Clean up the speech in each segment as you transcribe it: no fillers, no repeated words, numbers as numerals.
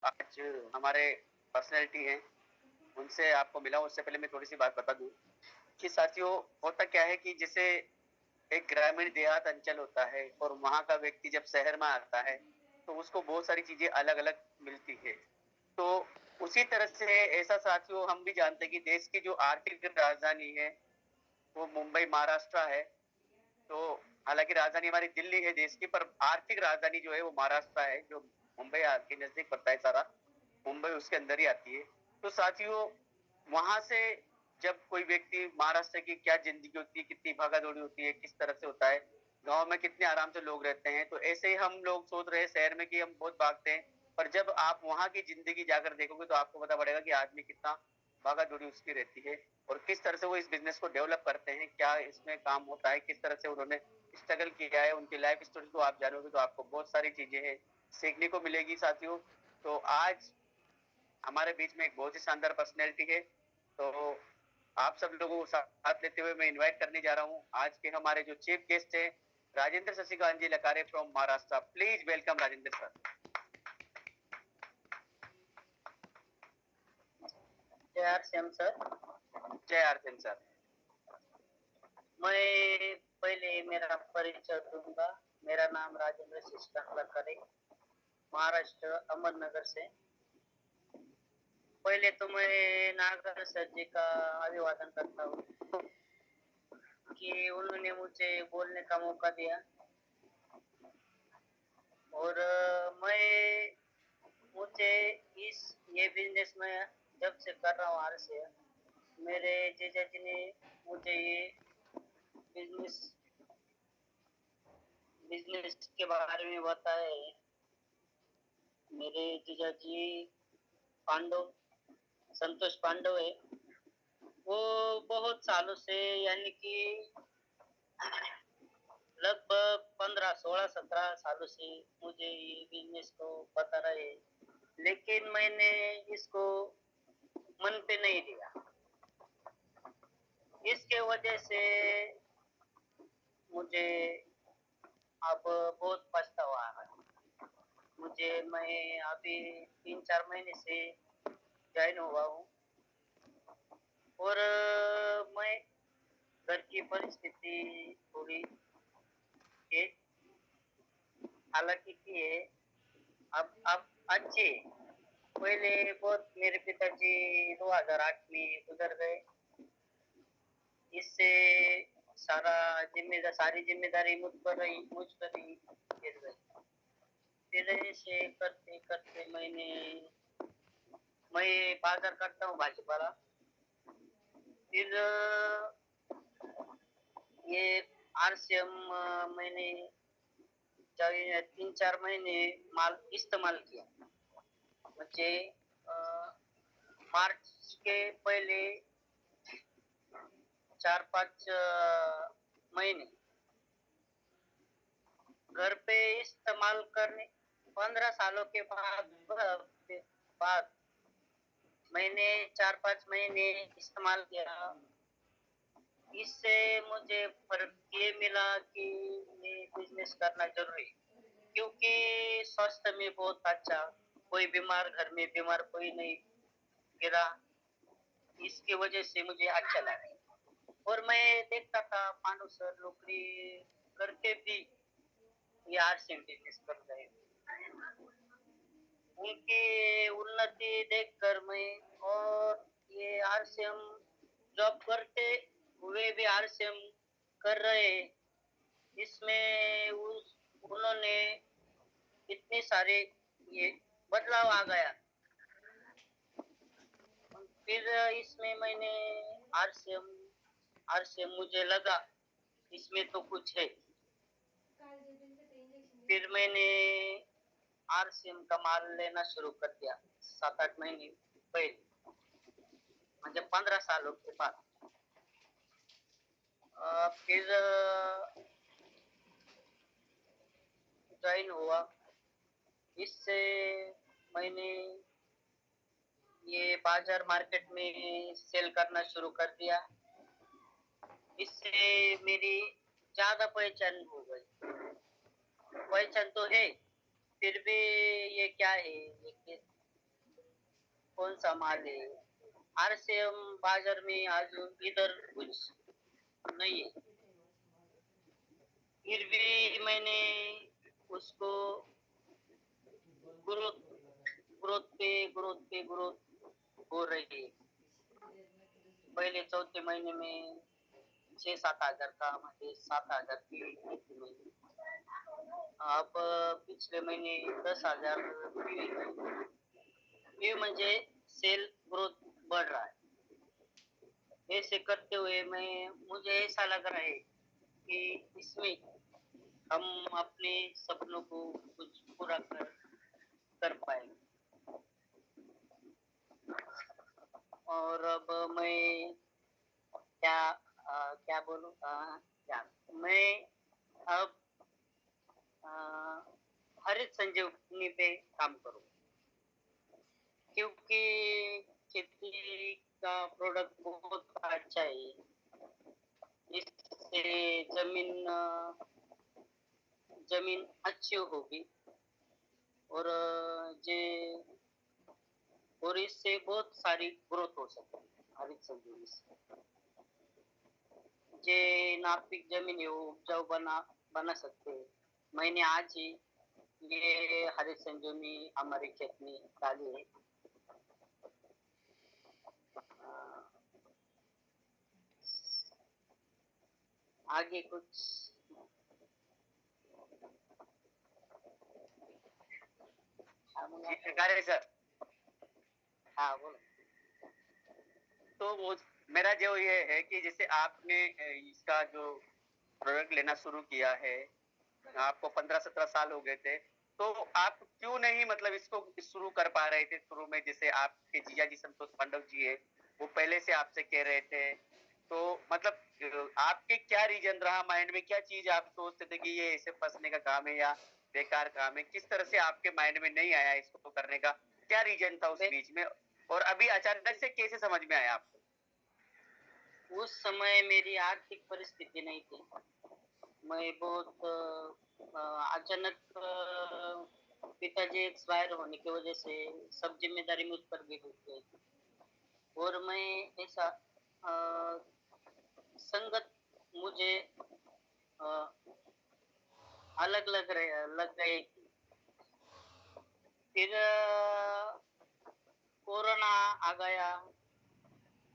आज हमारे पर्सनैलिटी हैं, उनसे आपको मिला हूँ। उससे पहले मैं थोड़ी-सी बात बता दूँ कि साथियों, होता क्या है कि जैसे एक ग्रामीण देहात अंचल होता है और वहाँ का व्यक्ति जब शहर में आता है, तो उसको बहुत सारी चीज़ें अलग-अलग मिलती है। तो उसी तरह से ऐसा साथियों हम भी जानते हैं कि देश की जो आर्थिक राजधानी है, वो मुंबई महाराष्ट्र है। तो हालाँकि राजधानी हमारी दिल्ली है देश की, पर आर्थिक राजधानी जो है वो महाराष्ट्र है, जो मुंबई के नज़दीक पड़ता है सारा। मुंबई उसके अंदर ही आती है। तो साथियों, वहाँ से जब कोई व्यक्ति महाराष्ट्र की क्या ज़िंदगी होती है, कितनी भागा-दौड़ी होती है, किस तरह से होता है, गाँव में कितने आराम से लोग रहते हैं, तो ऐसे ही हम लोग सोच रहे हैं शहर में कि हम बहुत भागते हैं, पर जब आप वहाँ की ज़िंदगी जाकर देखोगे तो आपको पता पड़ेगा कि आदमी कितना भागा-दौड़ी उसकी रहती है और किस तरह से वो इस बिज़नेस को डेवलप करते हैं, क्या इसमें काम होता है, किस तरह से उन्होंने स्ट्रगल किया है, उनकी लाइफ़ स्टोरी को आप जानोगे तो आपको बहुत सारी चीज़ें हैं, सीखने को मिलेगी साथियों। तो आज हमारे बीच में एक बहुत ही शानदार पर्सनैलिटी है। तो आप सब लोगों को साथ लेते हुए मैं इनवाइट करने जा रहा हूँ। आज के हमारे जो चीफ गेस्ट हैं, Rajendra Shashikant ji Lakare from Maharashtra. Please welcome Rajendra sir. Jay R Shyam sir. Jay Archand sir. मैं पहले मेरा परिचय दूंगा। मेरा नाम राजेंद्र शशिकांत लकारे, महाराष्ट्र अहमदनगर से। पहले तो मैं नागर सर जी का अभिवादन करता हूँ कि उन्होंने मुझे बोलने का मौका दिया। और मैं मुझे इस ये बिजनेस में जब से कर रहा हूँ, आर से मेरे जीजा जी ने मुझे ये बिजनेस बिजनेस के बारे में बताया है। मेरे जीजा जी पांडव, संतोष पांडव है। वो बहुत सालों से, यानी कि लगभग 15, 16, 17 सालों से मुझे ये बिजनेस को बता रहे हैं, लेकिन मैंने इसको मन पे नहीं लिया। इसके वजह से मुझे अब बहुत पछतावा आ रहा है। मैं अभी 3, 4 महीने से ज्वाइन हुआ हूँ। और मैं घर की परिस्थिति थोड़ी है, हालांकि की है, अब अच्छी है। पहले बहुत मेरे पिताजी 2008 में गुजर गए। इससे सारी जिम्मेदारी मुझ पर ही गिर गई। फिर ऐसे करते करते मैं बाजार करता हूँ भाजीपाला। फिर ये आरसीएम मैंने 3, 4 महीने माल इस्तेमाल किया। मुझे अ, मार्च के पहले 4, 5 महीने घर पे इस्तेमाल करने, 15 सालों के बाद मैंने 4, 5 महीने इस्तेमाल किया। इससे मुझे फर्क ये मिला कि ये बिजनेस करना जरूरी है, क्योंकि स्वास्थ्य में बहुत अच्छा, कोई बीमार, घर में बीमार कोई नहीं गिरा। इसकी वजह से मुझे अच्छा लगा। और मैं देखता था मानो सर नौकरी करके भी ये आरसीएम बिजनेस कर रहे हैं। उनकी उन्नति देखकर मैं, और ये आरसीएम जॉब करते हुए भी आरसीएम कर रहे, इसमें उस उन्होंने इतने सारे ये बदलाव आ गया। फिर इसमें मैंने आरसीएम आरसीएम मुझे लगा इसमें तो कुछ है। फिर मैंने आरसीएम का माल लेना शुरू कर दिया 7, 8 महीने पहले, म्हणजे 15 सालों के बाद। फिर ज्वाइन हुआ। इससे मैंने ये बाजार मार्केट में सेल करना शुरू कर दिया। इससे मेरी ज्यादा पहचान हो गई। पहचान तो है, फिर भी ये क्या है, ये सा माल है। आरसीएम बाजार में आज इधर कुछ नहीं है। फिर भी मैंने उसको ग्रोथ ग्रोथ हो रही है। पहले चौथे महीने में 6-7 हजार का म्हणजे 7 हजार की थी मैंने। अब पिछले महीने 10 हजार ये म्हणजे सेल ग्रोथ बढ़ रहा है। ऐसे करते हुए मैं मुझे ऐसा लग रहा है कि इसमें हम अपने सपनों को कुछ पूरा कर पाएंगे। और अब मैं क्या बोलूं, क्या मैं अब अ, हरित संजीवनी पे काम करूं, क्योंकि खेती का प्रोडक्ट बहुत अच्छा है। इससे जमीन अच्छी होगी और जे और इससे बहुत सारी ग्रोथ हो सकती है हरित संजीवनी से। जे नापिक जमीन है वो उपजाऊ बना सकते हैं। मैंने आज ही ये हरित संजीवनी हमारे खेत में डाली है। आगे कुछ जी सरकार सर। हाँ बोलो। तो वो मेरा जो ये है कि जैसे आपने इसका जो प्रोडक्ट लेना शुरू किया है, आपको 15-17 साल हो गए थे, तो आप क्यों नहीं मतलब इसको शुरू कर पा रहे थे शुरू में? जैसे आपके जीजा जी संतोष पांडव जी है, वो पहले से आपसे कह रहे थे, तो मतलब आपके क्या रीजन रहा माइंड में? क्या चीज आप सोचते थे कि ये ऐसे फंसने का काम है या बेकार काम है? किस तरह से आपके माइंड में नहीं आया इसको करने का? क्या रीजन था उस बीच में, और अभी अचानक से कैसे समझ में आया आपको? उस समय मेरी आर्थिक परिस्थिति नहीं थी। मैं बहुत अचानक पिताजी एक्सपायर होने की वजह से सब जिम्मेदारी मुझ पर भी हो गई और मैं ऐसा अ, संगत मुझे अ, अलग लग गई थी। फिर कोरोना आ गया।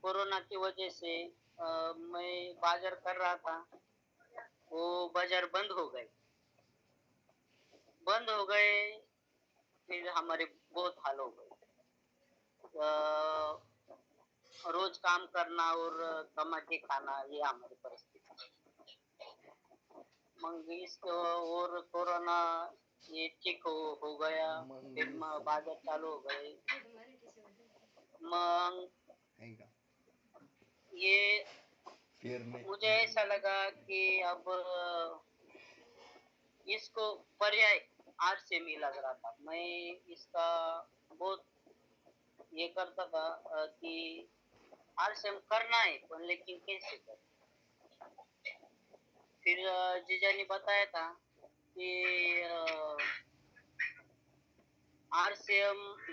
कोरोना की वजह से मैं बाजार कर रहा था, वो बाजार बंद हो गए। फिर हमारे बहुत हाल हो गए। रोज काम करना और कमा के खाना ये हमारी परिस्थिति। मग इसको और कोरोना ये ठीक हो गया। फिर बाजार चालू हो गए। मग ये मुझे ऐसा लगा कि अब इसको पर्याय आर से मी लग रहा था। मैं इसका बहुत ये करता था कि आर से करना है पर लेकिन कैसे कर। फिर जीजा ने बताया था कि आर से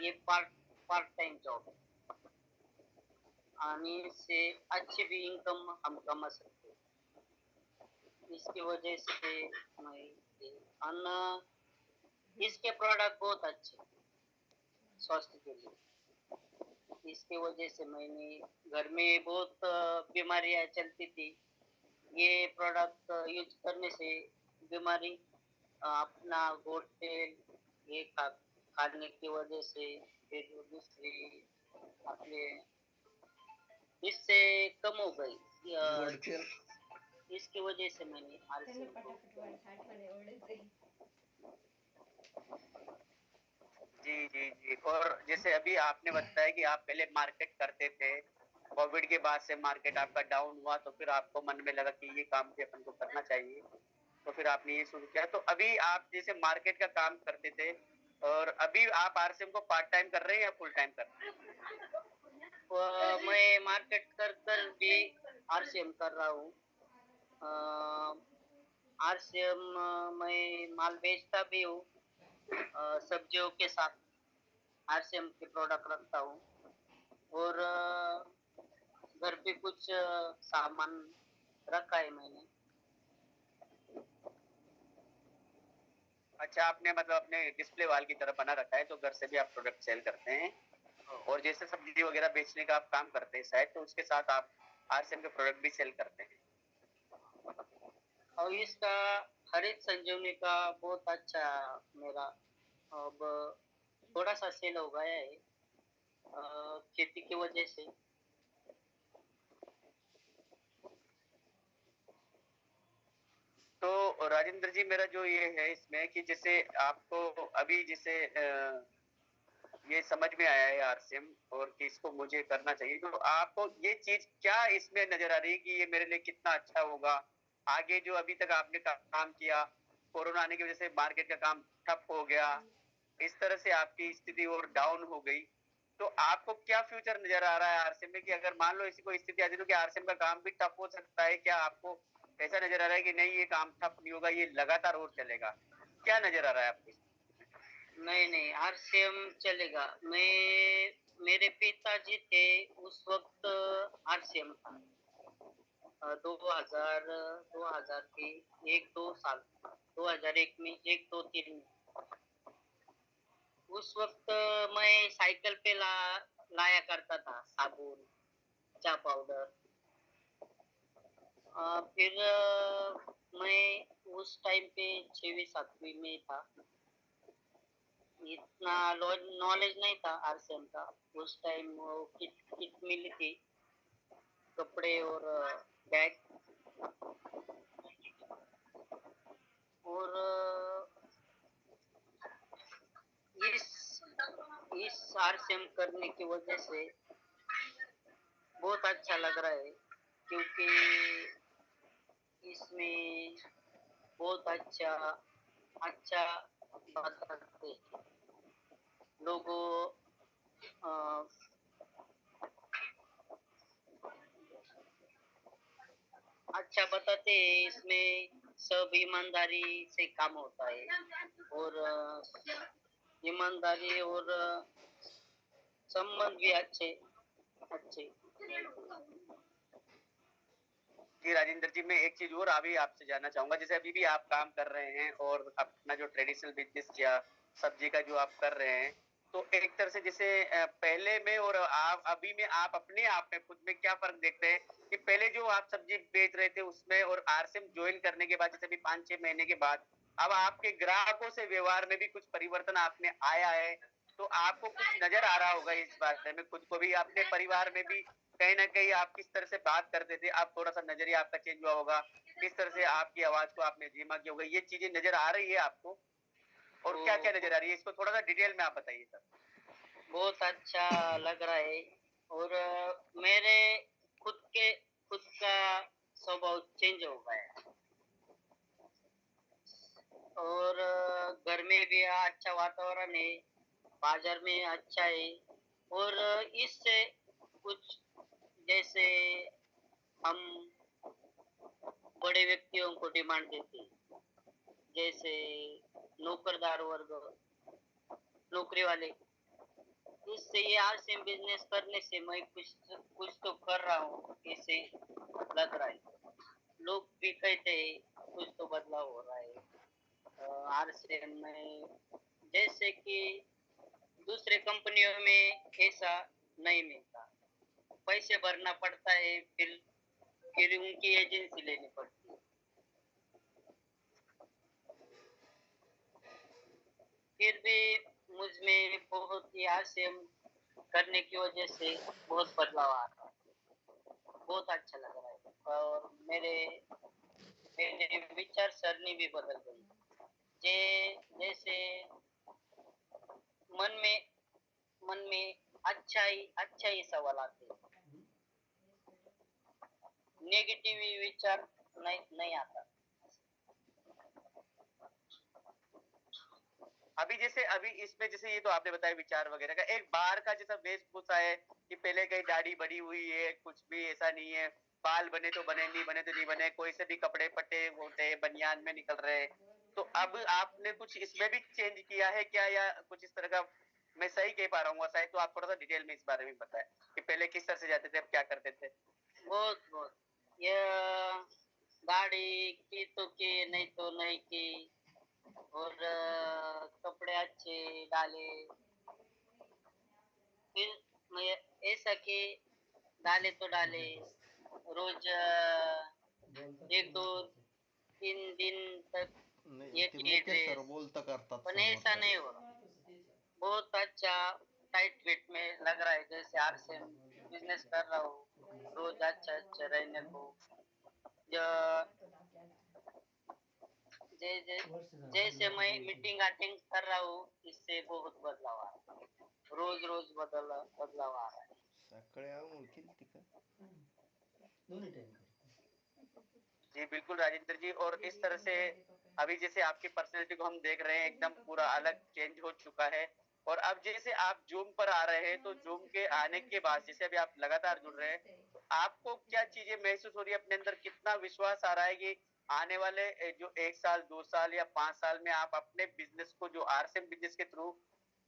ये पार्ट टाइम जॉब है और इससे अच्छी भी इनकम हम कमा सकते हैं। इसकी वजह से मैं अन्न इसके प्रोडक्ट बहुत अच्छे स्वास्थ्य के लिए। इसकी वजह से मैंने घर में बहुत बीमारियां चलती थी। ये प्रोडक्ट यूज करने से बीमारी अपना गोट तेल ये खाने की वजह से फिर दूसरी अपने इससे कम हो गई। इसकी वजह से मैंने आलसी जी जी जी। और जैसे अभी आपने बताया कि आप पहले मार्केट करते थे, कोविड के बाद से मार्केट आपका डाउन हुआ, तो फिर आपको मन में लगा कि ये काम भी अपन को करना चाहिए, तो फिर आपने ये शुरू किया। तो अभी आप जैसे मार्केट का काम करते थे, और अभी आप आरसीएम को पार्ट टाइम कर रहे हैं या फुल टाइम कर रहे मैं मार्केट कर भी आरसीएम कर रहा हूँ। आरसीएम मैं माल बेचता भी हूँ। सब्जियों के साथ आरसीएम के प्रोडक्ट रखता हूँ। और घर पे कुछ सामान रखा है मैंने। अच्छा, आपने मतलब अपने डिस्प्ले वॉल की तरफ बना रखा है, तो घर से भी आप प्रोडक्ट सेल करते हैं। और जैसे सब्जी वगैरह बेचने का आप काम करते हैं शायद, तो उसके साथ आप आरसीएम के प्रोडक्ट भी सेल करते हैं। और इसका हरित संजीवनी का बहुत अच्छा मेरा अब थोड़ा सा सेल हो गया है खेती की वजह से। तो राजेंद्र जी, मेरा जो ये है इसमें कि जैसे आपको अभी जैसे ये समझ में आया है आरसीएम, और कि इसको मुझे करना चाहिए, तो आपको ये चीज क्या इसमें नजर आ रही है कि ये मेरे लिए कितना अच्छा होगा आगे? जो अभी तक आपने काम किया, कोरोना आने की वजह से मार्केट का काम ठप हो गया, इस तरह से आपकी स्थिति और डाउन हो गई, तो आपको क्या फ्यूचर नजर आ रहा है आरसीएम में? कि अगर मान लो ऐसी कोई स्थिति आती है तो क्या आरसीएम का काम भी ठप हो सकता है? क्या आपको ऐसा नजर आ रहा है कि नहीं, ये काम ठप नहीं होगा, ये लगातार और चलेगा? क्या नजर आ रहा है आपको? नहीं नहीं, आरसीएम चलेगा। मेरे पिताजी थे उस वक्त आरसीएम था। 2000 के एक दो साल, 2001 में, एक दो तीन में। उस वक्त मैं साइकिल पे लाया करता था साबुन, चा पाउडर। फिर मैं उस टाइम पे 6वीं 7वीं में था। इतना नॉलेज नहीं था आरसीएम का। उस टाइम वो किट किट मिली थी, कपड़े और बैग। और इस इस आरसीएम करने की वजह से बहुत अच्छा लग रहा है, क्योंकि इसमें बहुत अच्छा अच्छा बताते हैं लोगों। अ, अच्छा बताते हैं इसमें। सब ईमानदारी से काम होता है, और ईमानदारी और संबंध भी अच्छे अच्छे। जी राजेंद्र जी, मैं एक चीज और अभी आपसे जानना चाहूंगा। जैसे अभी भी आप काम कर रहे हैं और अपना जो ट्रेडिशनल बिजनेस या सब्जी का जो आप कर रहे हैं, तो एक तरह से जैसे पहले में और आप अभी में, आप अपने आप में खुद में क्या फर्क देखते हैं? कि पहले जो आप सब्जी बेच रहे थे उसमें और आरसीएम ज्वाइन करने के बाद, जैसे अभी 5-6 महीने के बाद, अब आपके ग्राहकों से व्यवहार में भी कुछ परिवर्तन आप में आया है, तो आपको कुछ नजर आ रहा होगा इस बारे में? खुद को भी, अपने परिवार में भी कहीं ना कहीं आप किस तरह से बात करते थे, अब थोड़ा सा नजरिया आपका चेंज हुआ होगा, किस तरह से आपकी आवाज को आपने धीमा किया होगा, ये चीजें नजर आ रही है आपको? और तो क्या क्या नजर आ रही है, इसको थोड़ा सा डिटेल में आप बताइए सर। बहुत अच्छा लग रहा है। और मेरे खुद का स्वभाव चेंज हो गया है। और घर में भी अच्छा वातावरण है, बाजार में अच्छा है। और इससे कुछ, जैसे हम बड़े व्यक्तियों को डिमांड देते हैं, जैसे नौकरदार वर्ग, नौकरी वाले। इससे ये आरसीएम बिजनेस करने से मैं कुछ कुछ तो कर रहा हूँ, ऐसे लग रहा है। लोग भी कहते हैं कुछ तो बदलाव हो रहा है आरसीएम में। जैसे कि दूसरे कंपनियों में ऐसा नहीं मिलता, पैसे भरना पड़ता है, फिर उनकी एजेंसी लेनी पड़ती है। फिर भी मुझ में बहुत ही आरसीएम करने की वजह से बहुत बदलाव आ रहा है। बहुत अच्छा लग रहा है। और मेरे मेरे विचार सरणी भी बदल गई। जैसे मन में मन में अच्छा ही सवाल आते हैं, नेगेटिव विचार नहीं नहीं आता। अभी जैसे अभी इसमें जैसे ये तो आपने बताया विचार वगैरह का, एक बाहर का जैसा वेशभूषा है कि पहले कहीं दाढ़ी बड़ी हुई है, कुछ भी ऐसा नहीं है, बाल बने तो बने, नहीं बने तो नहीं बने, कोई से भी कपड़े पट्टे होते बनियान में निकल रहे हैं, तो अब आपने कुछ इसमें भी चेंज किया है क्या, या कुछ इस तरह का मैं सही कह पा रहा हूँ शायद, तो आप थोड़ा सा डिटेल में इस बारे में बताएं कि पहले किस तरह से जाते थे, अब क्या करते थे। बहुत बहुत ये गाड़ी की तो की, नहीं तो नहीं की। और कपड़े अच्छे डाले। फिर मैं ऐसा कि डाले तो डाले, रोज एक दो तीन दिन तक नाही एक ते ही मुकेश सर ड्रेस। बोलता करतात पण ऐसा समोरचा. नहीं हो रहा, बहुत अच्छा टाइट फिट में लग रहा है, जैसे आर से बिजनेस कर रहा हूँ रोज अच्छा अच्छा रहने को। ज- जैसे मैं मीटिंग अटेंड कर रहा हूँ, इससे बहुत बदलाव आ रहा है, रोज रोज बदलाव आ रहा है। सकाळी आंघोळ केलती का? जी बिल्कुल राजेंद्र जी, और इस तरह से अभी जैसे आपकी पर्सनैलिटी को हम देख रहे हैं एकदम पूरा अलग चेंज हो चुका है। और अब जैसे आप जूम पर आ रहे हैं, तो जूम के आने के बाद जैसे अभी आप लगातार जुड़ रहे हैं, तो आपको क्या चीजें महसूस हो रही है अपने अंदर, कितना विश्वास आ रहा है कि आने वाले जो 1 साल 2 साल या 5 साल में आप अपने बिजनेस को जो आरसीएम बिजनेस के थ्रू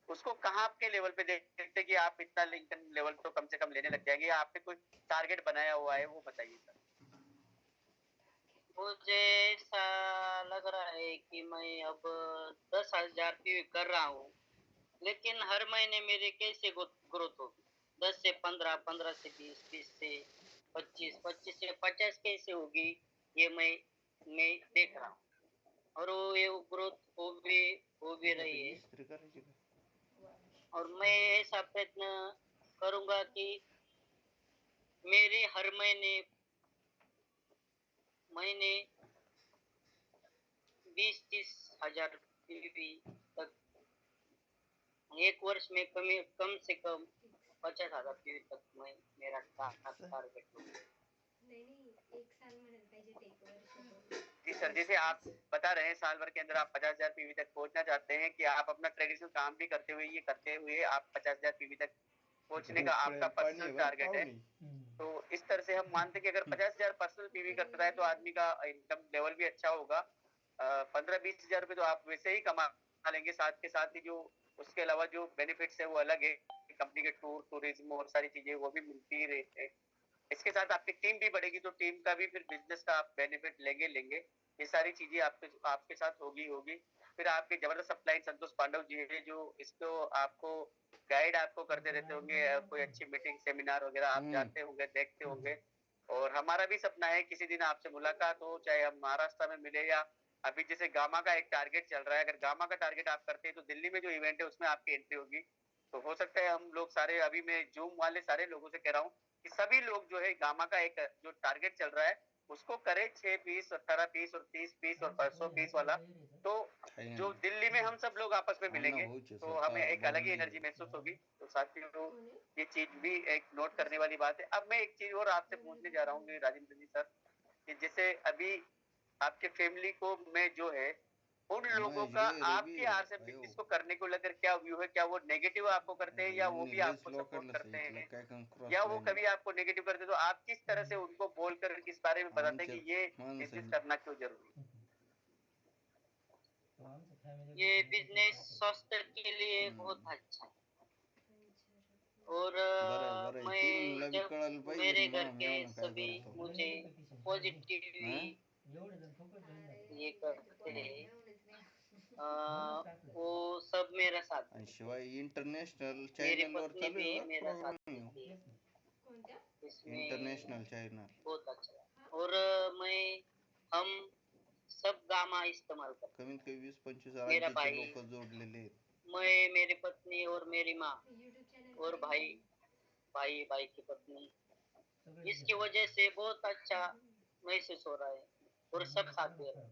उसको कहाँ के लेवल पे देखते हैं कि आप इतना लिंकन लेवल तो कम से कम लेने लग जाएंगे, या आपने कोई टारगेट बनाया हुआ है, वो बताइए सर। मुझे ऐसा लग रहा है कि मैं अब 10,000 की कर रहा हूँ, लेकिन हर महीने मेरे कैसे ग्रोथ होगी? 10 से 15, 15 से 20, 20 से 25, 25 से 50 कैसे होगी? ये मैं देख रहा हूँ, और वो ये ग्रोथ हो भी रही है। इस्त्री करायची का? और मैं ऐसा प्रयत्न करूंगा कि मेरे हर महीने 20-30 हजार पीवी तक, एक वर्ष में कम से कम 50,000 पीवी तक मैं मेरा टारगेट हो। जी सर, जैसे आप बता रहे हैं साल भर के अंदर आप 50,000 पीवी तक पहुंचना चाहते हैं, कि आप अपना ट्रेडिशनल काम भी करते हुए आप 50,000 पीवी तक पहुंचने का आपका उकळेल पाणी पर्सनल आहे बरं टारगेट है। पाहुणे. तो इस तरह से हम मानते हैं कि अगर 50,000 पर्सनल पीवी करता है तो आदमी का इनकम लेवल भी अच्छा होगा। 15-20 हजार रुपए तो आप वैसे ही कमा लेंगे, साथ के साथ ही जो उसके अलावा जो बेनिफिट्स है वो अलग है, कंपनी के टूर टूरिज्म और सारी चीजें वो भी मिलती ही रहते हैं। इसके साथ आपकी टीम भी बढ़ेगी, तो टीम का भी फिर बिजनेस का आप बेनिफिट लेंगे। ये सारी चीजें आपके आपके साथ होगी। फिर आपके जबरदस्त सप्लाई संतोष पांडव जी है, जो इसको आपको गाइड आपको करते रहते होंगे, कोई अच्छी मीटिंग सेमिनार वगैरह आप जाते होंगे, देखते होंगे। और हमारा भी सपना है किसी दिन आपसे मुलाकात हो, चाहे हम महाराष्ट्र में मिले या अभी जैसे गामा का एक टारगेट चल रहा है, अगर गामा का टारगेट आप करते हैं तो दिल्ली में जो इवेंट है उसमें आपकी एंट्री होगी। तो हो सकता है हम लोग सारे, अभी मैं जूम वाले सारे लोगों से कह रहा हूँ कि सभी लोग जो है गामा का एक जो टारगेट चल रहा है उसको करे, 6 पीस 18 पीस और 30 पीस और 500 पीस वाला। तो आहे जो ना. दिल्ली में हम सब लोग आपस में आहे ना मिलेंगे, भाऊचे तो हमें स्वतः एक अलग ही बबली. एनर्जी महसूस होगी। तो साथियों, ये चीज भी एक नोट करने वाली बात है। अब मैं एक चीज और आपसे पूछने जा रहा हूँ राजेंद्र जी सर, कि जैसे अभी आपके फैमिली को मैं जो है उन लोगों महेश का गेरे बी आपके आरसे अयो. बिजनेस को करने को लेकर क्या व्यू है, क्या वो नेगेटिव आपको करते हैं या वो यांनी भी लयच आपको सपोर्ट लोकांना करते सांगितलं हैं, काय काम क्रॉस या वो लाईन. कभी आपको नेगेटिव करते हैं, तो आप किस तरह से उनको बोलकर इस बारे में बताते हैं कि आमच्याच ये बिजनेस माणसाने करना क्यों जरूरी है। ये बिजनेस स्वास्थ्य के लिए बहुत अच्छा है। और बरं मैं तिला बी जब कळायला पाहिजे मेरे ना घर के मेवणं काय सभी करतो. मुझे पॉजिटिव हा? ये करते हैं, वो सब मेरा साथ आणि देते। शिवाय इंटरनॅशनल मेरी चॅनल वर पत्नी चालू भी आहे मेरा साथ प्रोग्राम. देती है इसमें, इंटरनॅशनल चॅनल बहुत अच्छा लगा। और हम सब गामा इस्तेमाल करते कमीत कमी 20-25 हैं। मेरा राज्याचे भाई, लोक जोडलेले आहेत. मैं, मेरी पत्नी और मेरी माँ, और भाई की पत्नी। इसकी वजह से बहुत अच्छा महसूस हो रहा है, और सब साथ दे रहे हैं।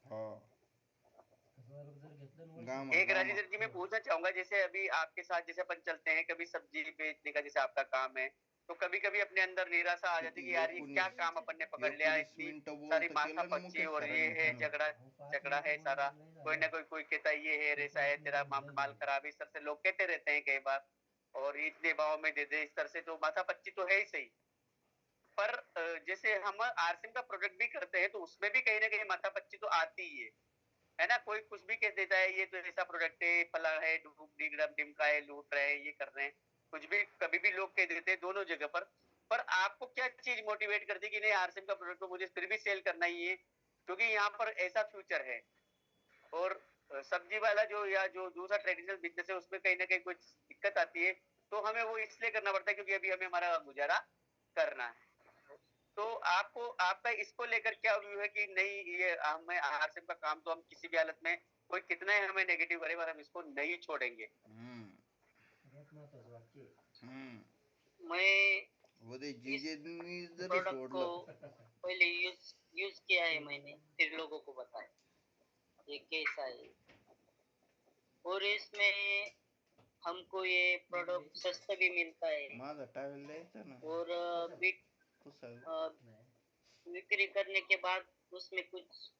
हाँ. एक राजेंद्र जी मैं पूछना चाहूंगा, जैसे अभी आपके साथ जैसे अपन चलते हैं, कभी सब्जी बेचने का जैसे आपका काम है, तो कभी कभी अपने अंदर निराशा आ जाती है कि यार ये क्या काम अपन ने पकड़ लिया, 19 इतनी मिनिटं सारी बोलतं माथा केलं ना पच्ची मुकेश और ये सरांनी है त्यांना. झगड़ा झगड़ा है सारा, कोई ना कोई कहता है ये है ऐसा है, तेरा माल खराब है, इस तरह से लोग कहते रहते हैं कई बार, और इतने भाव में दे दे, इस तरह से तो माथा पच्ची तो है ही सही। पर जैसे हम आरसीएम का प्रोडक्ट भी करते हैं तो उसमें भी कहीं ना कहीं माथा पच्ची तो आती ही है। है ना, कोई कुछ भी कह देता है ये तो ऐसा प्रोडक्ट है, फला है, डिमका है, लूट रहे हैं, ये कर रहे हैं, कुछ भी कभी भी लोग कह देते हैं दोनों जगह पर आपको क्या चीज मोटिवेट करती है कि नहीं आरसीएम का प्रोडक्ट तो मुझे फिर भी सेल करना ही है, क्योंकि यहाँ पर ऐसा फ्यूचर है। और सब्जी वाला जो या जो दूसरा ट्रेडिशनल बिजनेस है उसमें कहीं ना कहीं कुछ दिक्कत आती है, तो हमें वो इसलिए करना पड़ता है क्योंकि अभी हमें हमारा गुजारा करना है। तो आपको आपका इसको लेकर क्या व्यू है कि नहीं ये हमें आरसीएम का काम तो हम किसी भी हालत में कोई कितना ही हमें नेगेटिव करे पर हम इसको नहीं छोड़ेंगे। मैं वो दे इस जीजेनी जरी प्रोडक्ट को सोडलं पहले यूज किया है मैंने, फिर लोगों को बताया ये कैसा है। और इसमें हमको ये प्रोडक्ट सस्ता भी मिलता है माझा टावेल द्यायचा ना और पुसायला बिक्री करने के बाद उसमें कुछ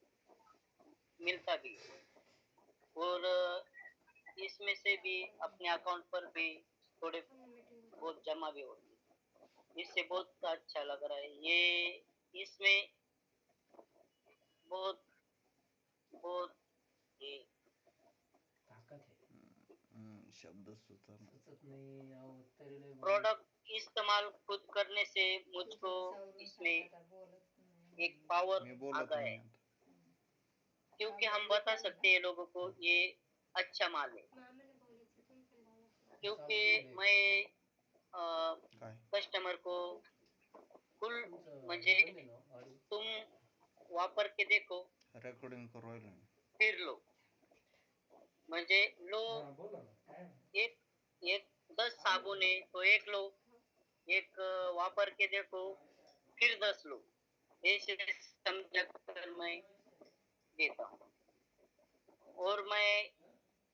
मिलता भी है। और इसमें से भी अपने अकाउंट पर भी थोड़े बहुत जमा भी होते हैं। इससे बहुत अच्छा लग रहा है ये। इसमें बहुत बहुत ये शब्द सुचत प्रोडक्ट इस्तेमाल खुद करने से मुझको इसमें एक पावर मी आ बोलत गया नाही है, आता क्योंकि हम बता सकते हैं लोगों को ये अच्छा माल है। क्योंकि मैं काय कस्टमर को फुल म्हणजे तुम वापर के देखो रेकॉर्डिंग करू राहिलो मी फिर लो, म्हणजे लो एक एक 10 साबुन है तो एक लो, एक वापर के देखो फिर 10 लो, ऐसे समझा कर मैं देता हूँ। और मैं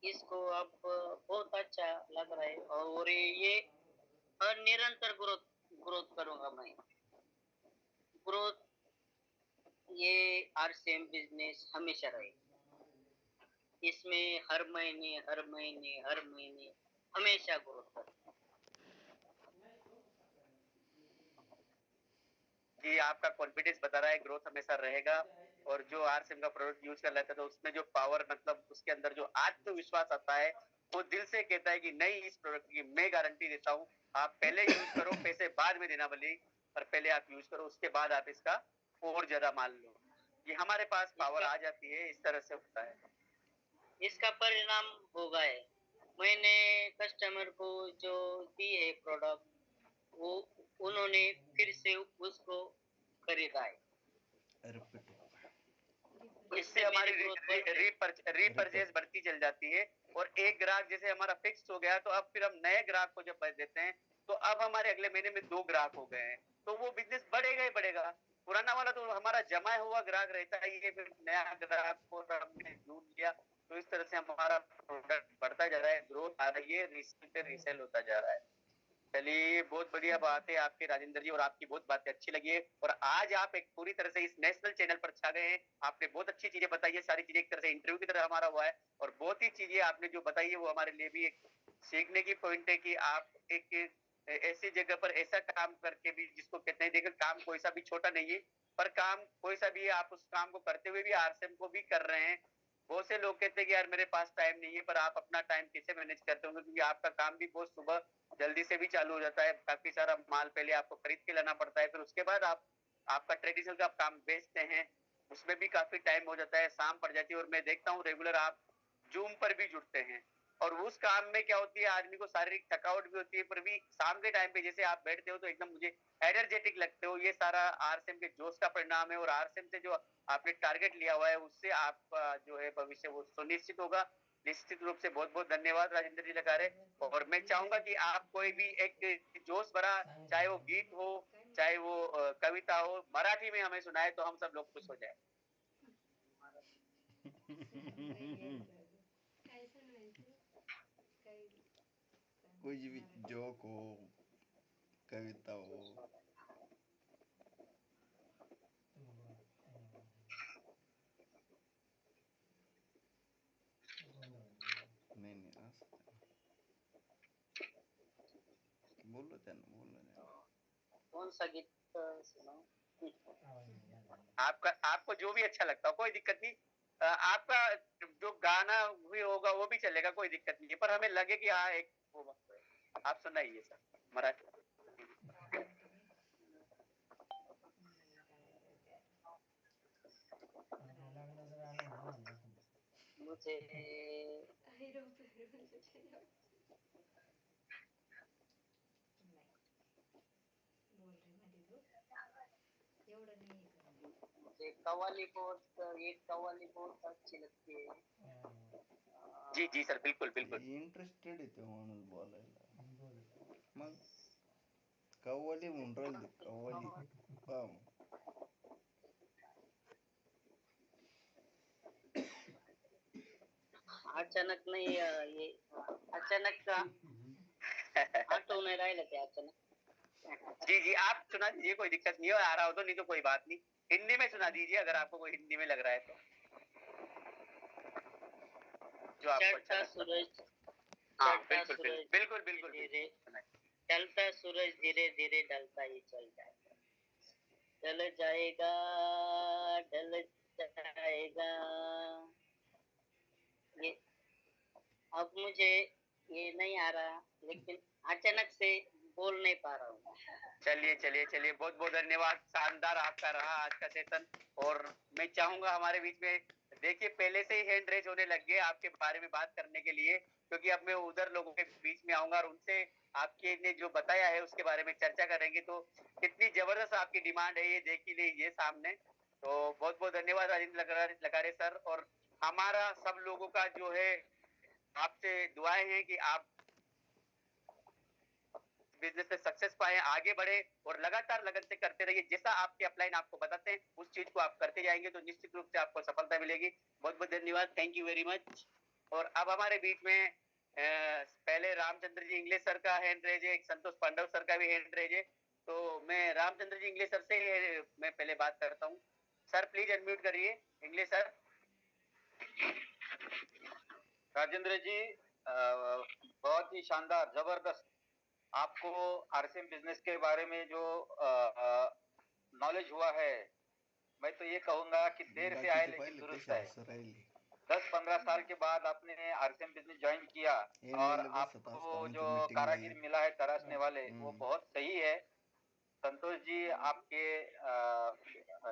इसको अब बहुत अच्छा लग रहा है और ये निरंतर ग्रोथ ग्रोथ करूंगा मैं। ग्रोथ ये आरसीएम बिजनेस हमेशा रहे, इसमें हर महीने हर महीने हर महीने हमेशा ग्रोथ करें। जी आपका कॉन्फिडेंस बता रहा है ग्रोथ हमेशा रहेगा। और जो आरसीएम का प्रोडक्ट यूज कर लेता है तो उसमें जो पावर मतलब उसके अंदर जो आत्मविश्वास आता है वो दिल से कहता है कि नहीं इस प्रोडक्ट की मैं गारंटी देता हूँ, आप पहले यूज करो, पैसे बाद में देना भले, पर पहले आप यूज करो उसके बाद आप इसका और ज्यादा मान लो। ये हमारे पास पावर आ जाती है, इस तरह से होता है। इसका परिणाम होगा है, मैंने कस्टमर को जो दी है प्रोडक्ट वो उन्होंने फिर से उसको खरीदा है। रिपीट इससे हमारी रीपरचेज बढ़ती चल जाती है। और एक ग्राहक जैसे हमारा फिक्स हो गया तो अब फिर हम नए ग्राहक को जब देते हैं तो अब हमारे अगले महीने में 2 ग्राहक हो गए हैं, तो वो बिजनेस बढ़ेगा ही बढ़ेगा। पुराना वाला तो हमारा जमा हुआ ग्राहक रहता है, ये फिर नया ग्राहक को हमने ढूंढ लिया, तो इस तरह से हमारा प्रोडक्ट बढ़ता जा रहा है, ग्रोथ आ रही है, रीसेल पे रीसेल होता जा रहा है। चलिए बहुत बढ़िया बात है आपके राजेंद्र जी, और आपकी बहुत बातें अच्छी लगी है। और आज आप एक पूरी तरह से इस नेशनल चैनल पर छा गए हैं, आपने बहुत अच्छी चीजें बताई है, सारी चीजें एक तरह से इंटरव्यू की तरह हमारा हुआ है। और बहुत ही चीजें आपने जो बताई है वो हमारे लिए भी एक सीखने की पॉइंट है कि आप एक ऐसी जगह पर ऐसा काम करके भी जिसको कहते हैं, देखो काम कोई सा भी छोटा नहीं है, पर काम कोई सा भी आप उस काम को करते हुए भी आरसीएम को भी कर रहे हैं। बहुत से लोग कहते हैं कि यार मेरे पास टाइम नहीं है, पर आप अपना टाइम कैसे मैनेज करते होंगे, क्योंकि आपका काम भी बहुत सुबह जल्दी से भी चालू हो जाता है, काफी सारा माल पहले आपको खरीद के लाना पड़ता है, फिर उसके बाद आप आपका ट्रेडिशनल का आप काम बेचते हैं, उसमें भी काफी टाइम हो जाता है, शाम पड़ जाती है। और मैं देखता हूँ रेगुलर आप जूम पर भी जुड़ते हैं, और उस काम में क्या होती है आदमी को शारीरिक थकावट भी होती है, पर भी शाम के टाइम पे जैसे आप बैठते हो तो एकदम मुझे एनर्जेटिक लगते हो। ये सारा आरसीएम के जोश का परिणाम है, और आरसीएम से जो आपने टारगेट लिया हुआ है उससे आपका जो है भविष्य वो सुनिश्चित होगा। निश्चित रूप से बहुत बहुत धन्यवाद राजेंद्र जी लकारे। और मैं चाहूंगा कि आप कोई भी एक जोश भरा, चाहे वो गीत हो चाहे वो कविता हो, मराठी में हमें सुनाए तो हम सब लोग खुश हो जाए। कुछ भी जोक हो कविता हो नहीं नहीं असं बोललो त्यांना कौन सा गीत सुनाऊं? आपका आपको जो भी अच्छा लगता हो कोई दिक्कत नहीं, आपका जो गाना भी होगा वो भी चलेगा, कोई दिक्कत नहीं है, पर हमें लगे कि हाँ एक वो आप सुनाइए सर मराठी। मुझे मुझे कव्वाली बहुत अच्छी लगती है। जी जी सर, बिल्कुल बिल्कुल। इंटरेस्टेड आहे तो माणूस बोलायला. मग कव्वाली म्हणून राहिले कव्वाली. पहा मग. अचानक नहीं ये अचानक आठवण नहीं राहिलं ते अचानक. जी जी, आप सुना दीजिए, कोई दिक्कत नहीं है, आ रहा हो तो, नहीं तो कोई बात नहीं, हिंदी में सुना दीजिए अगर आपको कोई हिंदी में लग रहा है तो, जो आपको अच्छा चढ़ता लगता है। सूरज हाँ चढ़ता बिल्कुल सूरज बिल्कुल बिल्कुल धीरे बिल्कुल। ढलता सूरज धीरे धीरे ढलता ही चल जाएगा, ढल जाएगा ढल जाएगा। ये अब मुझे ये नहीं आ रहा, लेकिन अचानक से बोल नहीं पा रहा हूँ। चलिए चलिए चलिए, बहुत बहुत धन्यवाद, शानदार आपका रहा आज का सेशन। और मैं चाहूंगा हमारे बीच में, देखिए पहले से ही हैंड रेज होने लग गए आपके बारे में बात करने के लिए, क्योंकि अब मैं उधर लोगों के बीच में आऊंगा और उनसे आपके ने जो बताया है उसके बारे में चर्चा करेंगे। तो कितनी जबरदस्त आपकी डिमांड है ये देख ही लीजिए सामने। तो बहुत बहुत धन्यवाद राजेंद्र लगारे सर, और हमारा सब लोगों का जो है आपसे दुआएं हैं कि आप बिजनेस में सक्सेस पाए, आगे बढ़े और लगातार लगन से करते रहिए। जैसा आपके अपलाइन आपको बताते हैं उस चीज को आप करते जाएंगे तो निश्चित रूप से आपको सफलता मिलेगी। बहुत बहुत धन्यवाद, थैंक यू वेरी मच। और अब हमारे बीच में पहले रामचंद्र जी इंग्लिश सर का हैंड रेज है, संतोष पांडव सर का भी हैंड रेज है। तो मैं रामचंद्र जी इंग्लिश सर से मैं पहले बात करता हूँ। सर प्लीज अनम्यूट करिए इंग्लिश सर। राजेंद्र जी, बहुत ही शानदार, जबरदस्त आपको आरसीएम बिजनेस के बारे में जो नॉलेज हुआ है, मैं तो ये कहूंगा कि देर से आए बाकीचे लेकिन पाहिले दुरुस्त कसे है। हसू राहिले. 10-15 साल के बाद आपने आरसीएम बिजनेस ज्वाइन किया और येणलेले बसत आपको असताना जो तर मीटिंगला कारागिर येईल. मिला है तराशने वाले, वो बहुत सही है। संतोष जी आपके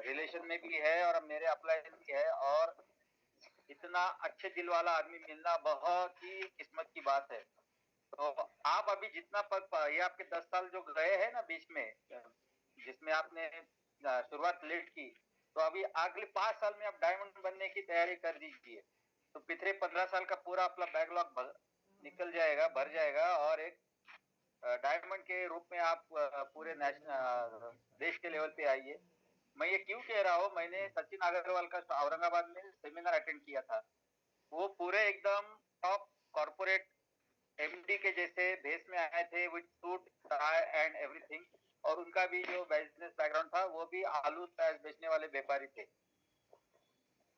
रिलेशन में भी है और मेरे अपलाइन भी है, और इतना अच्छे दिल वाला आदमी मिलना बहुत ही किस्मत की बात है। तो आप अभी जितना ये आपके 10 साल जो गए हैं ना बीच में, जिसमें आपने शुरुआत लेट की, तो अभी अगले 5 साल में आप डायमंड बनने की तैयारी कर दीजिए, तो पिछले 15 साल का पूरा अपना बैकलॉग निकल जाएगा, भर जाएगा, और एक डायमंड के रूप में आप पूरे नेशनल देश के लेवल पे आइए। मैं ये क्यों कह रहा हूँ, मैंने सचिन अग्रवाल का औरंगाबाद में सेमिनार अटेंड किया था। वो पूरे एकदम टॉप कॉर्पोरेट एमडी के जैसे भेस में आए थे, with suit tie and everything, और उनका भी जो बिजनेस बैकग्राउंड था वो भी आलू प्याज बेचने वाले व्यापारी थे।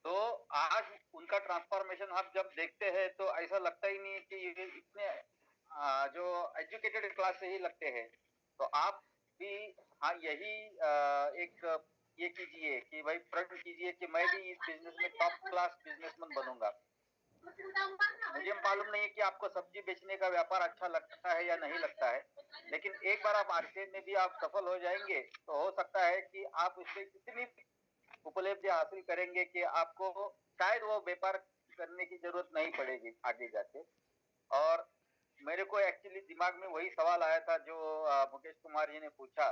तो आज उनका ट्रांसफॉर्मेशन हम जब देखते हैं तो ऐसा लगता ही नहीं कि ये इतने जो एजुकेटेड क्लास से ही लगते हैं। तो आप भी हाँ यही एक ये कीजिए कि भाई प्रण कीजिए कि मैं भी इस बिजनेस में टॉप क्लास बिजनेसमैन बनूंगा। मुझे मालूम नहीं है कि आपको सब्जी बेचने का व्यापार अच्छा लगता है या नहीं लगता है, लेकिन एक बार आप आरसीएम में भी आप सफल हो जाएंगे तो हो सकता है कि आप इससे इतनी उपलब्धि हासिल करेंगे कि आपको शायद वो व्यापार करने की जरूरत नहीं पड़ेगी आगे जाके। और मेरे को एक्चुअली दिमाग में वही सवाल आया था जो मुकेश कुमार जी ने पूछा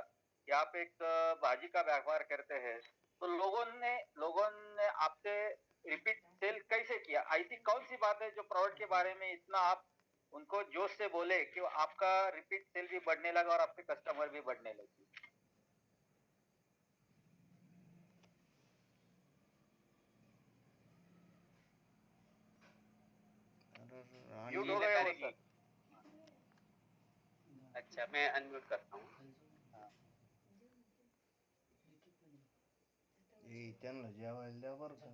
कि आप एक भाजी का व्यापार करते हैं, तो लोगों ने आपसे रिपीट सेल कैसे किया? ऐसी कौन सी बात है जो प्रोडक्ट के बारे में इतना आप उनको जोश से बोले कि आपका रिपीट सेल भी बढ़ने लगा और आपके कस्टमर भी बढ़ने लगे? म्यूट हो गए हो सर। अच्छा मैं अनम्यूट करता हूँ। ए त्यांना जेवायला द्या बरं का.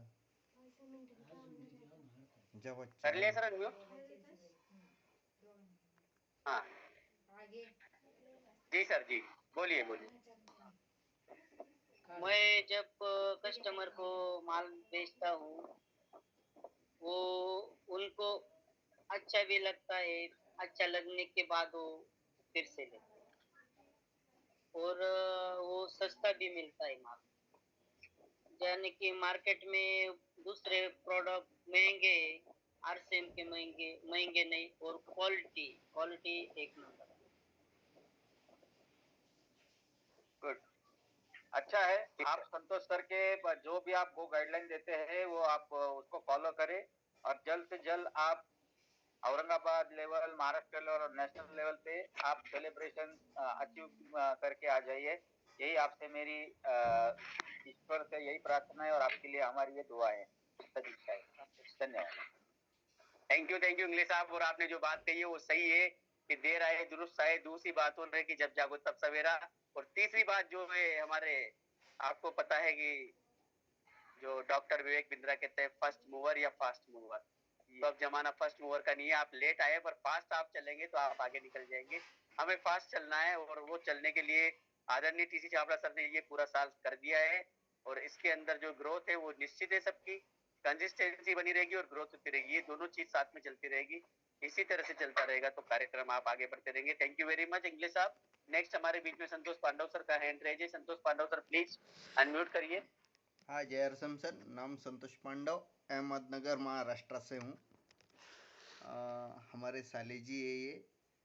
जेवायचं कर लिया आहे. Sir unmute? हाँ जी सर जी, बोलिए बोलिए। मैं जब कस्टमर को माल बेचता हूँ वो उनको अच्छा भी लगता है, अच्छा लगने के बाद वो फिर से लेते हैं। और वो सस्ता भी मिलता है माल, यानी कि मार्केट में दूसरे प्रोडक्ट महंगे हैं, आरसीएम के महंगे महंगे नहीं, और क्वालिटी क्वालिटी एक नंबर। गुड, अच्छा है। आप संतोष सर के जो भी आप वो गाइडलाइन देते हैं वो आप उसको फॉलो करें, और जल्द से जल्द आप औरंगाबाद लेवल, महाराष्ट्र लेवल और नेशनल लेवल पे आप सेलिब्रेशन अचीव करके आ जाइए। यही आपसे मेरी ईश्वर से यही प्रार्थना है, और आपके लिए हमारी ये दुआ है, सदिच्छा है। धन्यवाद। थैंक यू इंग्लिश साहब। और आपने जो बात कही है वो सही है कि देर आए दुरुस्त आए। दूसरी बात हो रही कि जब जागो तब सवेरा। और तीसरी बात जो है हमारे, आपको पता है कि जो डॉक्टर विवेक बिंद्रा कहते हैं फर्स्ट मूवर या फास्ट मूवर, तो अब जमाना फर्स्ट मूवर का नहीं है। आप लेट आए पर फास्ट आप चलेंगे तो आप आगे निकल जाएंगे। हमें फास्ट चलना है, और वो चलने के लिए आदरणीय टीसी छाबड़ा सर ने ये पूरा साल कर दिया है। और इसके अंदर जो ग्रोथ है वो निश्चित है, सबकी कंसिस्टेंसी बनी रहेगी और ग्रोथ होती रहेगी। ये दोनों चीज साथ में चलती रहेगी। इसी तरह से चलता रहेगा तो कार्यक्रम आप आगे बढ़ते रहेंगे। Thank you very much English साहब। नेक्स्ट हमारे बीच में संतोष पांडव सर का हैंड रेज है। संतोष पांडव सर प्लीज अनम्यूट करिए। हाँ, जय हरसम सर। नाम संतोष पांडव, अहमदनगर महाराष्ट्र से हूँ। हमारे साली जी है ये,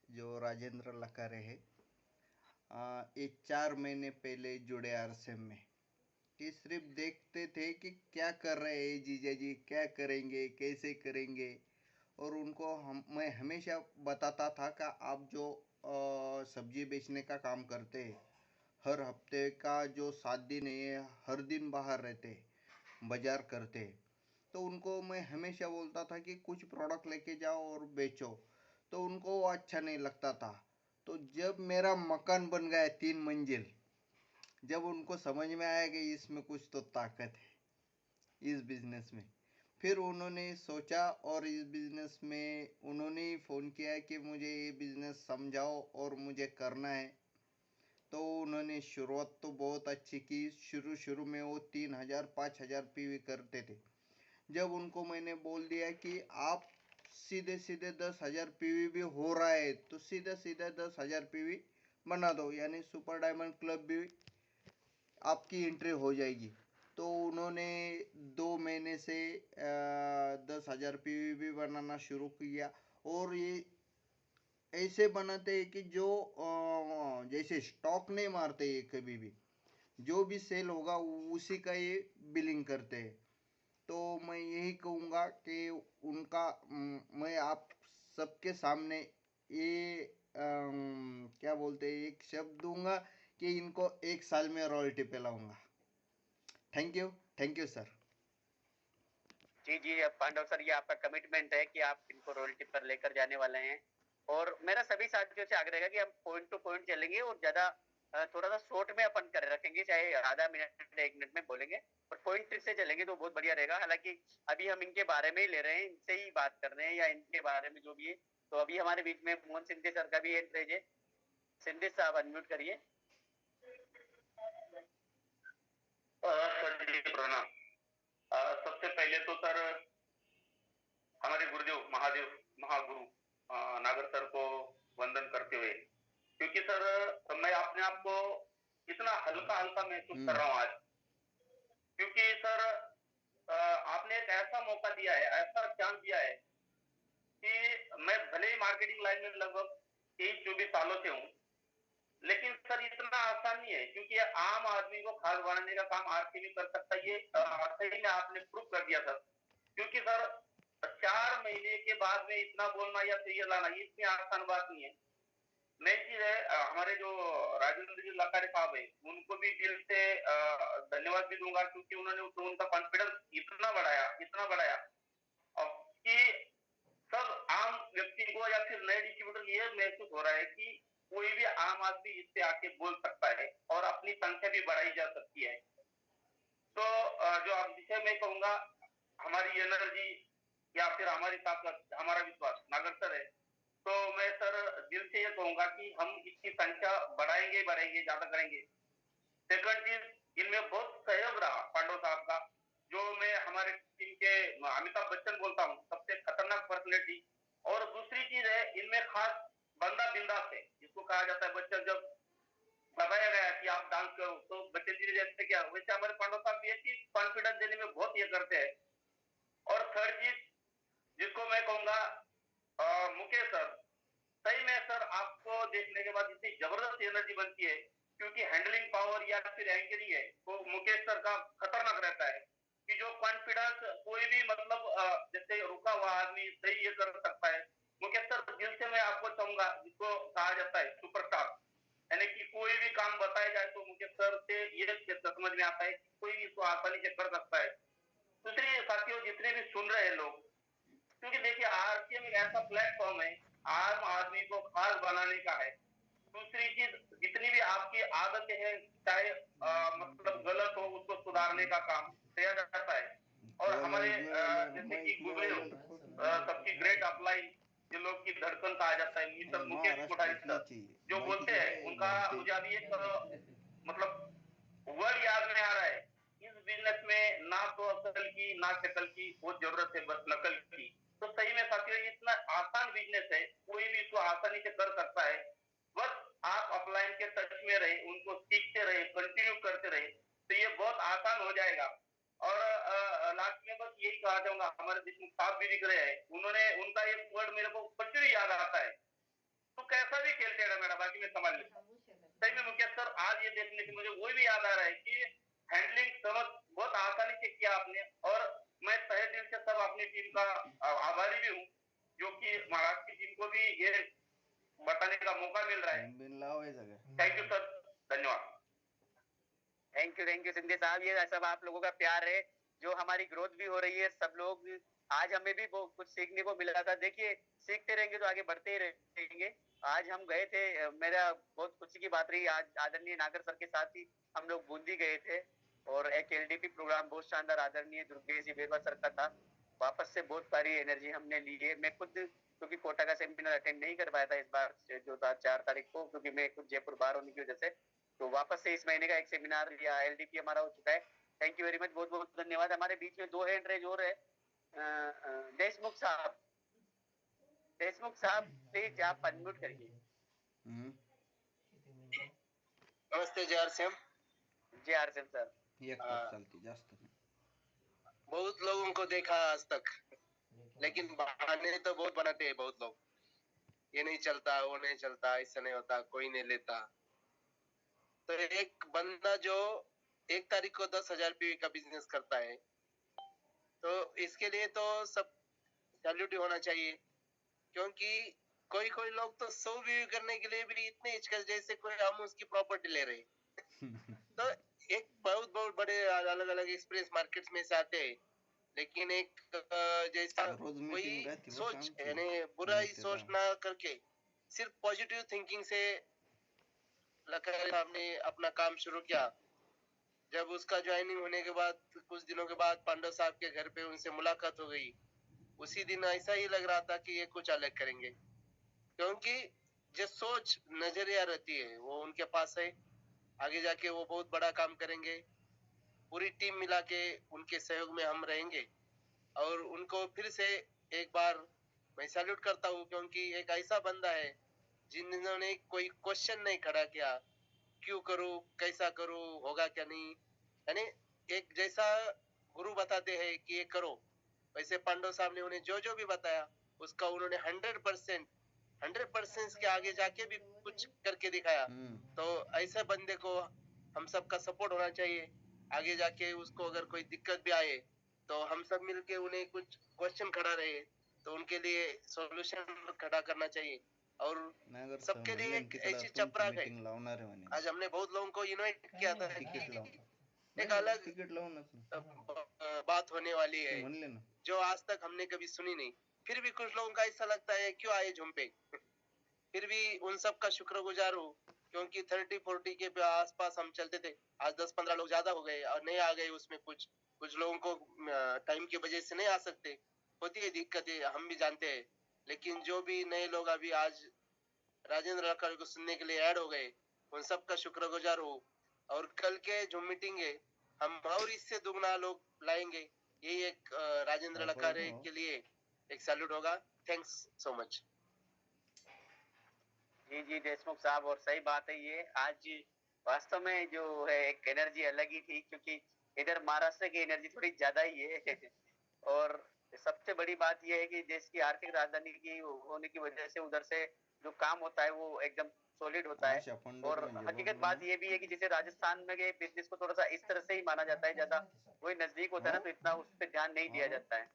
जो राजेंद्र लकारे है। ये 4 महीने पहले जुड़े आरसेम में, कि सिर्फ देखते थे कि क्या कर रहे हैं जीजा जी, क्या करेंगे, कैसे करेंगे। और उनको मैं हमेशा बताता था कि आप जो सब्जी बेचने का काम करते हैं, हर हफ्ते का जो 7 दिन है, हर दिन बाहर रहते, बाजार करते, तो उनको मैं हमेशा बोलता था कि कुछ प्रोडक्ट लेके जाओ और बेचो। तो उनको वो अच्छा नहीं लगता था। तो जब मेरा मकान बन गया 3 मंजिल, जब उनको समझ में आया कि इसमें कुछ तो ताकत है इस बिजनेस में, फिर उन्होंने सोचा और इस बिजनेस में उन्होंने फ़ोन किया कि मुझे ये बिजनेस समझाओ और मुझे करना है। तो उन्होंने शुरुआत तो बहुत अच्छी की। शुरू में वो 3,000 5,000 पीवी करते थे। जब उनको मैंने बोल दिया कि आप सीधे सीधे 10,000 पीवी भी हो रहा है तो सीधा सीधा 10,000 पीवी बना दो, यानी सुपर डायमंड क्लब भी आपकी एंट्री हो जाएगी। तो उन्होंने 2 महीने से 10,000 पीवी भी बनाना शुरू किया। और ये ऐसे बनाते हैं कि जो जैसे स्टॉक नहीं मारते ये कभी भी, जो भी सेल होगा उसी का ये बिलिंग करते हैं। तो मैं यही कहूँगा कि उनका मैं आप सबके सामने ये क्या बोलते हैं, एक शब्द दूंगा कि इनको 1 साल में रॉयल्टी पे लाऊंगा। Thank you sir. जी जी, अब पांडव सर ये आपका कमिटमेंट है कि आप इनको रोयल्टी पर लेकर जाने वाले हैं। और मेरा सभी साथियों से आग्रह है कि हम पॉइंट टू पॉइंट चलेंगे और ज्यादा थोड़ा सा शॉर्ट में अपन कर रखेंगे, चाहे आधा मिनट 1 मिनट में बोलेंगे, और पॉइंट से चलेंगे तो बहुत बढ़िया रहेगा। हालांकि अभी हम इनके बारे में ही ले रहे हैं, इनसे ही बात कर रहे हैं या इनके बारे में जो भी है। तो अभी हमारे बीच में मोहन सिंधे सर का भी एंट्रेज है। सिंधे साहब अनम्यूट करिए। सर जी प्रणाम। सबसे पहले तो सर हमारे गुरुदेव महादेव महागुरु नागर सर को वंदन करते हुए, क्योंकि सर मैं अपने आप को इतना हल्का हल्का महसूस कर रहा हूँ आज, क्योंकि सर आपने एक ऐसा मौका दिया है, ऐसा चांस दिया है कि मैं भले ही मार्केटिंग लाइन में लगभग 23-24 सालों से हूँ, लेकिन सर इतना आसान नहीं है, क्योंकि आम आदमी को खाद बनाने का काम आरसीबी कर सकता है। ये सही में आपने प्रूव कर दिया सर। क्योंकि सर 4 महीने के बाद में इतना बोलना या सीरियल लाना ये इतनी आसान बात नहीं है। नई चीज है, हमारे जो राजेंद्र जी लकारे साहब है उनको भी दिल से धन्यवाद भी दूंगा, क्योंकि उन्होंने उनका कॉन्फिडेंस इतना बढ़ाया और कि सब आम व्यक्ति को या फिर नए डिस्ट्रीब्यूटर ये महसूस हो रहा है कि कोई भी आम आदमी इससे आके बोल सकता है और अपनी संख्या भी बढ़ाई जा सकती है। तो जो आप विषय में कहूंगा, हमारी एनर्जी या फिर हमारी ताकत, हमारा विश्वास नागर सर है। तो मैं सर दिल से ये कहूंगा कि हम इसकी संख्या बढ़ाएंगे, ज्यादा करेंगे। सेकंड चीज, इनमें बहुत सहयोग रहा पांडव साहब का। जो मैं हमारे टीम के अमिताभ बच्चन बोलता हूँ, सबसे खतरनाक पर्सनैलिटी। और दूसरी चीज है, इनमें खास बंदा बिंदास है, जिसको कहा जाता है बच्चन। जब बताया गया कि आप डांस करो तो बच्चन जी ने जैसे क्या, वैसे हमारे पांडव साहब भी है कि कॉन्फिडेंस देने में बहुत ये करते हैं। और थर्ड चीज जिसको मैं कहूंगा, मुकेश सर, सही में सर आपको देखने के बाद इतनी जबरदस्त एनर्जी बनती है, क्योंकि हैंडलिंग पावर या फिर एंकरिंग है वो मुकेश सर का खतरनाक रहता है। कि जो कॉन्फिडेंस कोई भी मतलब जैसे रुका हुआ आदमी सही ये कर सकता है। मुकेश सर दिल से मैं आपको चाहूंगा, जिसको कहा जाता है सुपरस्टार, यानी कि कोई भी काम बताया जाए तो मुकेश सर से ये समझ में आता है कि कोई भी इसको आसानी से कर सकता है। दूसरी साथियों, जितने भी सुन रहे हैं लोग, क्योंकि देखिए आरसीएम एक ऐसा प्लेटफॉर्म है आम आदमी को खास बनाने का है। दूसरी चीज, जितनी भी आपकी आदतें हैं, चाहे मतलब गलत हो, उसको सुधारने का काम किया जाता है। और हमारे जैसे कि गुरुदेव सबकी ग्रेट अप्लाई, जो लोग की धड़कन कहा जाता है, मिस्टर मुकेश कोठारी सर, जो बोलते हैं उनका मुझे अभी एक मतलब वर्ड याद नहीं आ रहा है। इस बिजनेस में ना तो अकल की ना शकल की बहुत जरूरत है, बस नकल की। तो सही में साथियों, इतना आसान बिजनेस है, कोई भी इसको आसानी से कर सकता है। बस आप अपलाइन के टच में रहे, उनको सीखते रहे, कंटिन्यू करते रहे, तो ये बहुत आसान हो जाएगा। और लास्ट में बस यही कहा चाहूंगा, हमारे देशमुख साहब भी दिख रहे हैं, उन्होंने उनका एक वर्ड मेरे को कंटिन्यू याद आता है, तो कैसा भी खेलते रहे मेरा, बाकी मैं संभाल लेता हूँ। सही में मुकेश सर, आज ये देखने से मुझे वो भी याद आ रहा है कि हैंडलिंग समझ बहुत आसानी से किया आपने। और मैं तहे दिल से सब अपनी टीम का आभारी भी हूँ, जो कि महाराष्ट्र की टीम को भी ये बताने का मौका मिल रहा है। थैंक यू सर, धन्यवाद। थैंक यू सिंधे साहब, ये सब आप लोगों का प्यार है जो हमारी ग्रोथ भी हो रही है। सब लोग आज हमें भी कुछ सीखने को मिला था। देखिए सीखते रहेंगे तो आगे बढ़ते ही रहेंगे। आज हम गए थे, मेरा बहुत खुशी की बात रही, आज आदरणीय नागर सर के साथ ही हम लोग बूंदी गए थे और एक एलडीपी प्रोग्राम बहुत शानदार आदरणीय दुर्गेश जी बेरवा सर का था। वापस से बहुत सारी एनर्जी हमने ली है। मैं खुद क्योंकि कोटा का सेमिनार अटेंड नहीं कर पाया था इस बार, जो था 4 तारीख को, क्योंकि मैं खुद जयपुर बाहर होने की वजह से, तो वापस से इस महीने का एक सेमिनार या एलडीपी हमारा हो चुका है। थैंक यू वेरी मच, बहुत बहुत धन्यवाद। हमारे बीच में 2 हैंड रेज और है। देशमुख साहब, देशमुख साहब प्लीज आप अनम्यूट करिए। नमस्ते जय सिंह। जय आर सिंह सर। बहुत लोगों को देखा आज तक, लेकिन बहाने तो बहुत बनाते हैं बहुत लोग। ये नहीं चलता, वो नहीं चलता, ऐसा नहीं होता, कोई नहीं लेता। तो एक बंदा जो 1 तारीख को 10,000 पीवी का बिजनेस करता है, तो इसके लिए तो सब सैल्यूट होना चाहिए। क्योंकि कोई कोई लोग तो 100 व्यू करने के लिए भी इतने हिचकच, जैसे कोई हम उसकी प्रॉपर्टी ले रहे। तो एक बहुत बहुत बड़े अलग अलग एक्सपीरियंस मार्केट्स में से आते हैं, लेकिन एक जैसा कोई सोच, यानी बुरा ही सोच ना करके सिर्फ पॉजिटिव थिंकिंग से हमने अपना काम शुरू किया। जब उसका ज्वाइनिंग होने के बाद कुछ दिनों के बाद पांडव साहब के घर पे उनसे मुलाकात हो गई। उसी दिन ऐसा ही लग रहा था कि ये कुछ अलग करेंगे, क्योंकि जो सोच नजरिया रहती है वो उनके पास है। आगे जाके वो बहुत बड़ा काम करेंगे। पूरी टीम मिला के उनके सहयोग में हम रहेंगे। और उनको फिर से एक बार मैं सैल्यूट करता हूँ, क्योंकि एक ऐसा बंदा है जिन्होंने कोई क्वेश्चन नहीं खड़ा किया, क्यों करूं, कैसा करूं, होगा क्या नहीं। यानी एक जैसा गुरु बताते हैं कि ये करो, वैसे पांडव साहब ने उन्हें जो जो भी बताया उसका उन्होंने 100% के आगे जाके भी कुछ करके दिखाया। तो ऐसे बंदे को हम सबका सपोर्ट होना चाहिए। आगे जाके उसको अगर कोई दिक्कत भी आए तो हम सब मिलके उन्हें कुछ क्वेश्चन खड़ा रहे तो उनके लिए सॉल्यूशन खड़ा करना चाहिए। और सबके लिए एक ऐसी चपराक है। आज हमने बहुत लोगों को इनवाइट किया था, एक अलग बात होने वाली है जो आज तक हमने कभी सुनी नहीं। फिर भी कुछ लोगों का ऐसा लगता है क्यों आए झुम्पे। फिर भी उन सब का शुक्रगुजार हूँ, क्योंकि 30-40 के आसपास हम चलते थे। आज 10-15 लोग ज्यादा हो गए और नहीं आ गए। उसमें कुछ लोगों को टाइम की वजह से नहीं आ सकते, होती है दिक्कतें, हम भी जानते हैं। लेकिन जो भी नए लोग अभी आज राजेंद्र लक्कड़ को सुनने के लिए ऐड हो गए, उन सब का शुक्रगुजार हूँ। और कल के जो मीटिंग है, हम और इससे दुगना लोग लाएंगे, यही एक राजेंद्र लकारे के लिए एक सैल्यूट होगा। Thanks so much. जी जी देशमुख साहब, और सही बात है ये। आज वास्तव में जो है एक एनर्जी अलग ही थी, क्योंकि इधर महाराष्ट्र की एनर्जी थोड़ी ज्यादा ही है और सबसे बड़ी बात यह है कि देश की आर्थिक राजधानी की होने की वजह से उधर से जो काम होता है वो एकदम सॉलिड होता है। और हकीकत बात ये भी है कि जैसे राजस्थान में के बिजनेस को थोड़ा सा इस तरह से ही माना जाता है, ज्यादा वही नजदीक होता है ना, तो इतना उस पर ध्यान नहीं दिया जाता है।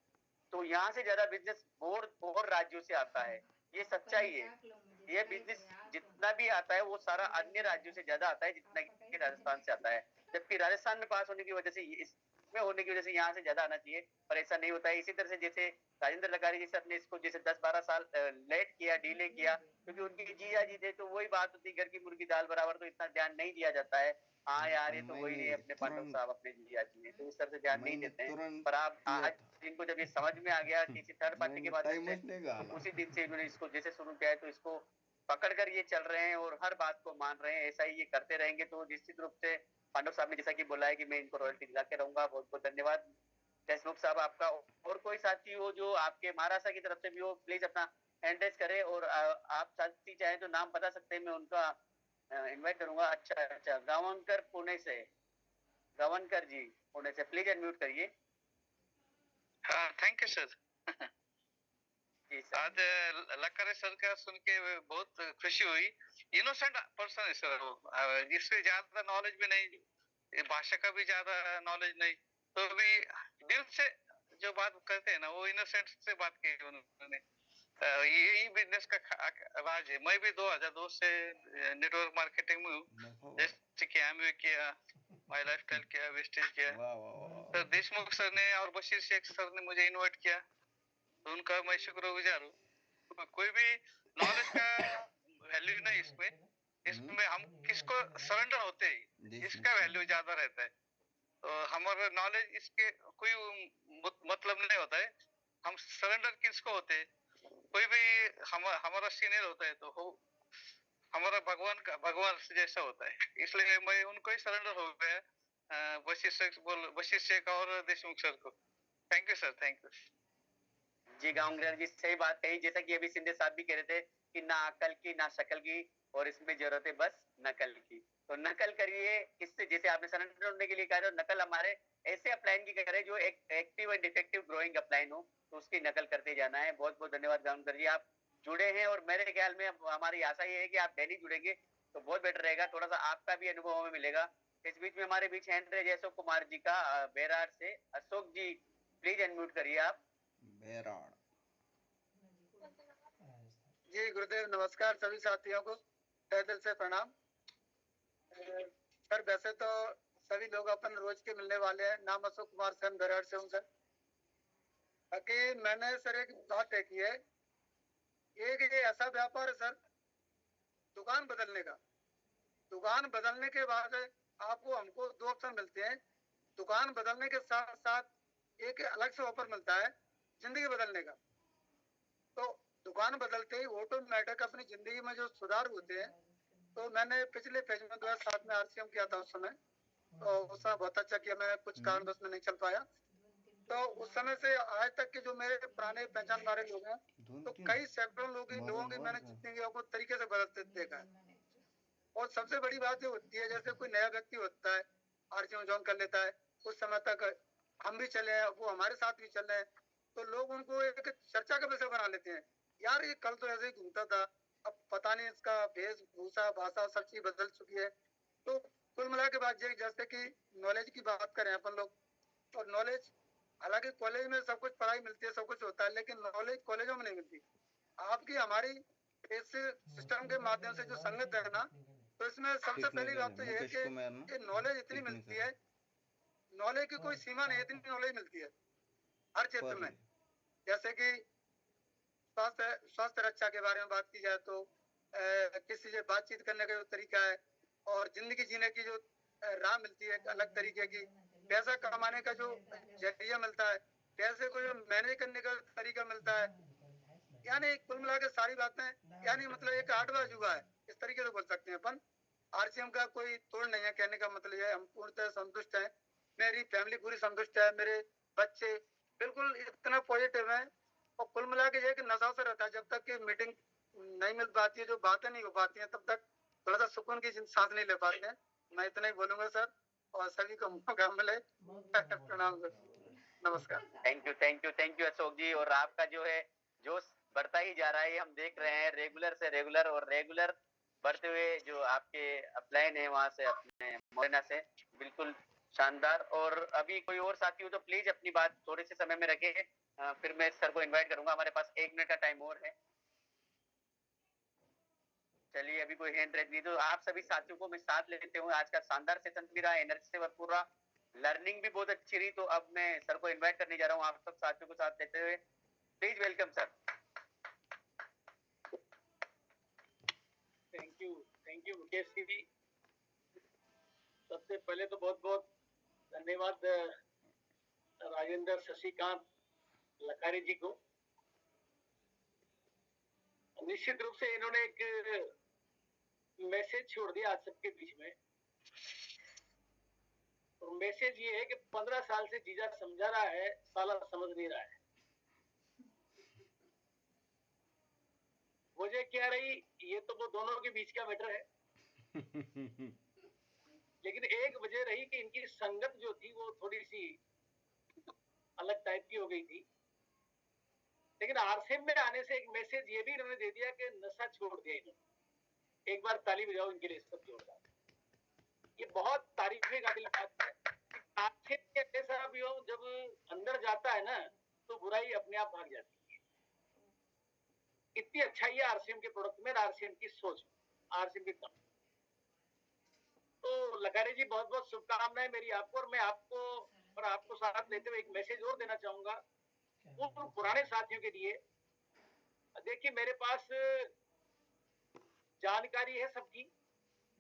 तो यहाँ से ज्यादा बिजनेस और राज्यों से आता है, ये सच्चाई है। ये बिजनेस जितना भी आता है वो सारा अन्य राज्यों से ज्यादा आता है जितना कि राजस्थान से आता है, जबकि राजस्थान में पास होने की वजह से इसमें होने की वजह से यहाँ से ज्यादा आना चाहिए, पर ऐसा नहीं होता है। इसी तरह से जैसे राजेंद्र लकारी जी से अपने इसको जैसे 10-12 साल लेट किया, डिले किया, क्योंकि उनकी जीजा जी थे, तो वही बात होती, घर की मुर्गी दाल बराबर, तो इतना ध्यान नहीं दिया जाता है। हाँ यार, ये तो वही नहीं अपने पांडव साहब अपने जीजा जी हैं, तो इस तरह से ध्यान नहीं देते हैं। पर आप आज इनको जब ये समझ में आ गया किसी थर्ड पार्टी के माध्यम से, तो उसी दिन से इन्होंने इसको जैसे शुरू किया है, तो इसको पकड़कर ये चल रहे हैं और हर बात को मान रहे हैं। ऐसा ही ये करते रहेंगे तो निश्चित रूप से पांडव साहब ने जैसा कि बोला है कि मैं इनको रॉयल्टी दिला के रहूंगा। बहुत बहुत धन्यवाद देशमुख साहब आपका। और कोई साथी हो जो आपके महाराष्ट्र की तरफ से भी हो, प्लीज अपना हैंड रेज करे, और आप साथी चाहे तो नाम बता सकते हैं, मैं उनका इनवाइट करूंगा। अच्छा, गावनकर पुणे से, गावनकर जी पुणे से, प्लीज अनम्यूट करिए। हाँ, थैंक यू सर। आज लकारे सर का सुन के बहुत खुशी हुई। इनोसेंट पर्सन है सर वो, जिससे ज्यादा नॉलेज भी नहीं, भाषा का भी ज्यादा नॉलेज नहीं, तो भी दिल से जो बात करते हैं ना, वो इनोसेंट से बात की उन्होंने। यही बिजनेस का राज है। मैं भी 2002 से नेटवर्क मार्केटिंग में हूँ, जैसे कि एमवे किया, माई लाइफस्टाइल किया, वेस्टेज किया। तो देशमुख सर ने और बशीर शेख सर ने मुझे इनवाइट किया, तो उनका मैं शुक्रगुजार हूँ। कोई भी नॉलेज का वैल्यू नहीं इसमें, इसमें हम किसको सरेंडर होते ही इसका वैल्यू ज्यादा रहता है। तो हमारा नॉलेज इसके कोई मतलब नहीं होता है, हम सरेंडर किसको होते हैं। कोई भी हमारा सीनियर होता है तो हो हमारा भगवान जैसा होता है, इसलिए मैं उनको ही सरेंडर हो गया, बशीर शेख और देशमुख सर को। Thank you sir, thank you जी। गांवकर जी सही बात कही, जैसा कि अभी सिंधे साहब भी कह रहे थे कि ना अकल की ना शक्ल की, और इसमें जरूरत है बस नकल की। तो नकल करिए, इससे जैसे आपने सरेंडर होने के लिए कहा, नकल हमारे ऐसे अपलाइन की करें जो एक active and effective growing upline हो, तो उसकी नकल करते जाना है। बहुत बहुत धन्यवाद गांवकर जी, आप जुड़े हैं, और मेरे ख्याल में हमारी आशा ये है कि आप डेली जुड़ेंगे तो बहुत बेटर रहेगा, थोड़ा सा आपका भी अनुभव हमें मिलेगा। इस बीच में हमारे बीच हैंड रेज अशोक कुमार जी का बेरार से। अशोक जी प्लीज अनम्यूट करिए आप। बेराड़ जी गुरुदेव, नमस्कार सभी साथियों को, तहे दिल से प्रणाम। सर वैसे तो सभी लोग अपन रोज के मिलने वाले हैं। नाम अशोक कुमार सर, बेराड़ से हूँ सर। बाकी मैंने सर एक बात तय की है, एक ये ऐसा व्यापार है सर, दुकान बदलने का। दुकान बदलने के बाद आपको हमको दो ऑप्शन मिलते हैं। दुकान बदलने के साथ साथ एक अलग से ऑफर मिलता है जिंदगी बदलने का। तो दुकान बदलते ही ऑटोमेटिक अपनी जिंदगी में जो सुधार होते हैं, तो मैंने पिछले फेज में 2007 में आरसीएम किया था उस समय, तो उस समय बहुत अच्छा किया। मैं कुछ कारणवश में नहीं चल पाया, तो उस समय से आज तक के जो मेरे पुराने पहचान वाले लोग हैं, तो कई सैकड़ों लोगों की मैंने जिंदगी को तरीके से बदलते देखा है। और सबसे बड़ी बात ये होती है, जैसे कोई नया व्यक्ति होता है, आरसीएम ज्वाइन कर लेता है, कुछ समय तक हम भी चले हैं, वो हमारे साथ भी चल रहे हैं, तो लोग उनको एक चर्चा का विषय बना लेते हैं। यार ये कल तो ऐसे ही घूमता था, अब पता नहीं इसका वेशभूषा, भाषा, सब चीज बदल चुकी है। तो कुल मिला के बाद जैसे कि नॉलेज की बात करें अपन लोग, और नॉलेज हालांकि कॉलेज में सब कुछ पढ़ाई मिलती है, सब कुछ होता है, लेकिन नॉलेज कॉलेजों में नहीं मिलती। आपकी हमारी इस सिस्टम के माध्यम से जो संगत है ना, तो इसमें सबसे पहली बात तो ये है कि नॉलेज इतनी मिलती है, नॉलेज की कोई सीमा नहीं, इतनी नॉलेज मिलती है हर क्षेत्र में। जैसे कि स्वास्थ्य रक्षा के बारे में बात की जाए तो किसी से बातचीत करने का जो तरीका है, और जिंदगी जीने की जो राह मिलती है अलग तरीके की, पैसा कमाने का जो जरिया मिलता है, पैसे को जो मैनेज करने का तरीका मिलता है, यानी कुल मिला के सारी बातें, यानी मतलब एक 8वां अजूबा है, इस तरीके से बोल सकते हैं अपन। आरसीएम का कोई तोड़ नहीं है, कहने का मतलब है हम पूर्णतः संतुष्ट हैं। मेरी फैमिली पूरी संतुष्ट है, मेरे बच्चे बिल्कुल इतना पॉजिटिव है। और कुल मिला के ये कि नशा से रहता है, जब तक कि मीटिंग नहीं मिल पाती है, जो बातें नहीं हो पाती हैं, तब तक थोड़ा सा सुकून की सांस नहीं ले पाते हैं। मैं इतना ही बोलूंगा सर, और सभी को मौका मिले। प्रणाम सर, नमस्कार। थैंक यू अशोक जी। और आपका जो है जोश बढ़ता ही जा रहा है, हम देख रहे हैं रेगुलर से रेगुलर और रेगुलर बढ़ते हुए जो आपके अपलाइन है वहां से अपने मोरेना से, बिल्कुल शानदार। और अभी कोई और साथी हो तो प्लीज अपनी बात थोड़े से समय में रखें, फिर मैं सर को इनवाइट करूंगा, हमारे पास 1 मिनट का टाइम और है। चलिए अभी कोई हैंड रेज नहीं, तो आप सभी साथियों को मैं साथ लेते हुए, आज का शानदार सेशन भी रहा, एनर्जी से भरपूर रहा, लर्निंग भी बहुत अच्छी रही। तो अब मैं सर को इनवाइट करने जा रहा हूँ आप सब साथियों को साथ लेते हुए। Please welcome sir. Thank you Mukesh ji. सबसे पहले तो बहुत बहुत धन्यवाद राजेंद्र शशिकांत लखारी जी को। निश्चित रूप से इन्होंने एक मैसेज छोड़ दिया आज सबके बीच में, और मैसेज ये है कि 15 साल से जीजा समझा रहा है, साला समझ नहीं रहा है। वजह क्या रही, ये तो वो दोनों के बीच का मैटर है। लेकिन एक वजह रही कि इनकी संगत जो थी वो थोड़ी सी अलग टाइप की हो गई थी। लेकिन आरसीएम में आने से एक मैसेज ये भी इन्होंने दे दिया कि नशा छोड़ दिया इन्होंने। एक बार ताली बजाओ इनके लिए सब जोरदार। ये बहुत तारीफे काबिल बात है। आरसीएम के ऐसा भी हो, जब अंदर जाता है ना तो बुराई अपने आप भाग जाती है। इतनी अच्छाई है आरसीएम के प्रोडक्ट में, आरसीएम की सोच, आरसीएम की काम। तो लखारी जी बहुत बहुत शुभकामनाएं मेरी आपको, और मैं आपको और आपको साथ लेते हुए एक मैसेज और देना चाहूंगा उन पुराने साथियों के लिए। देखिए मेरे पास जानकारी है सबकी,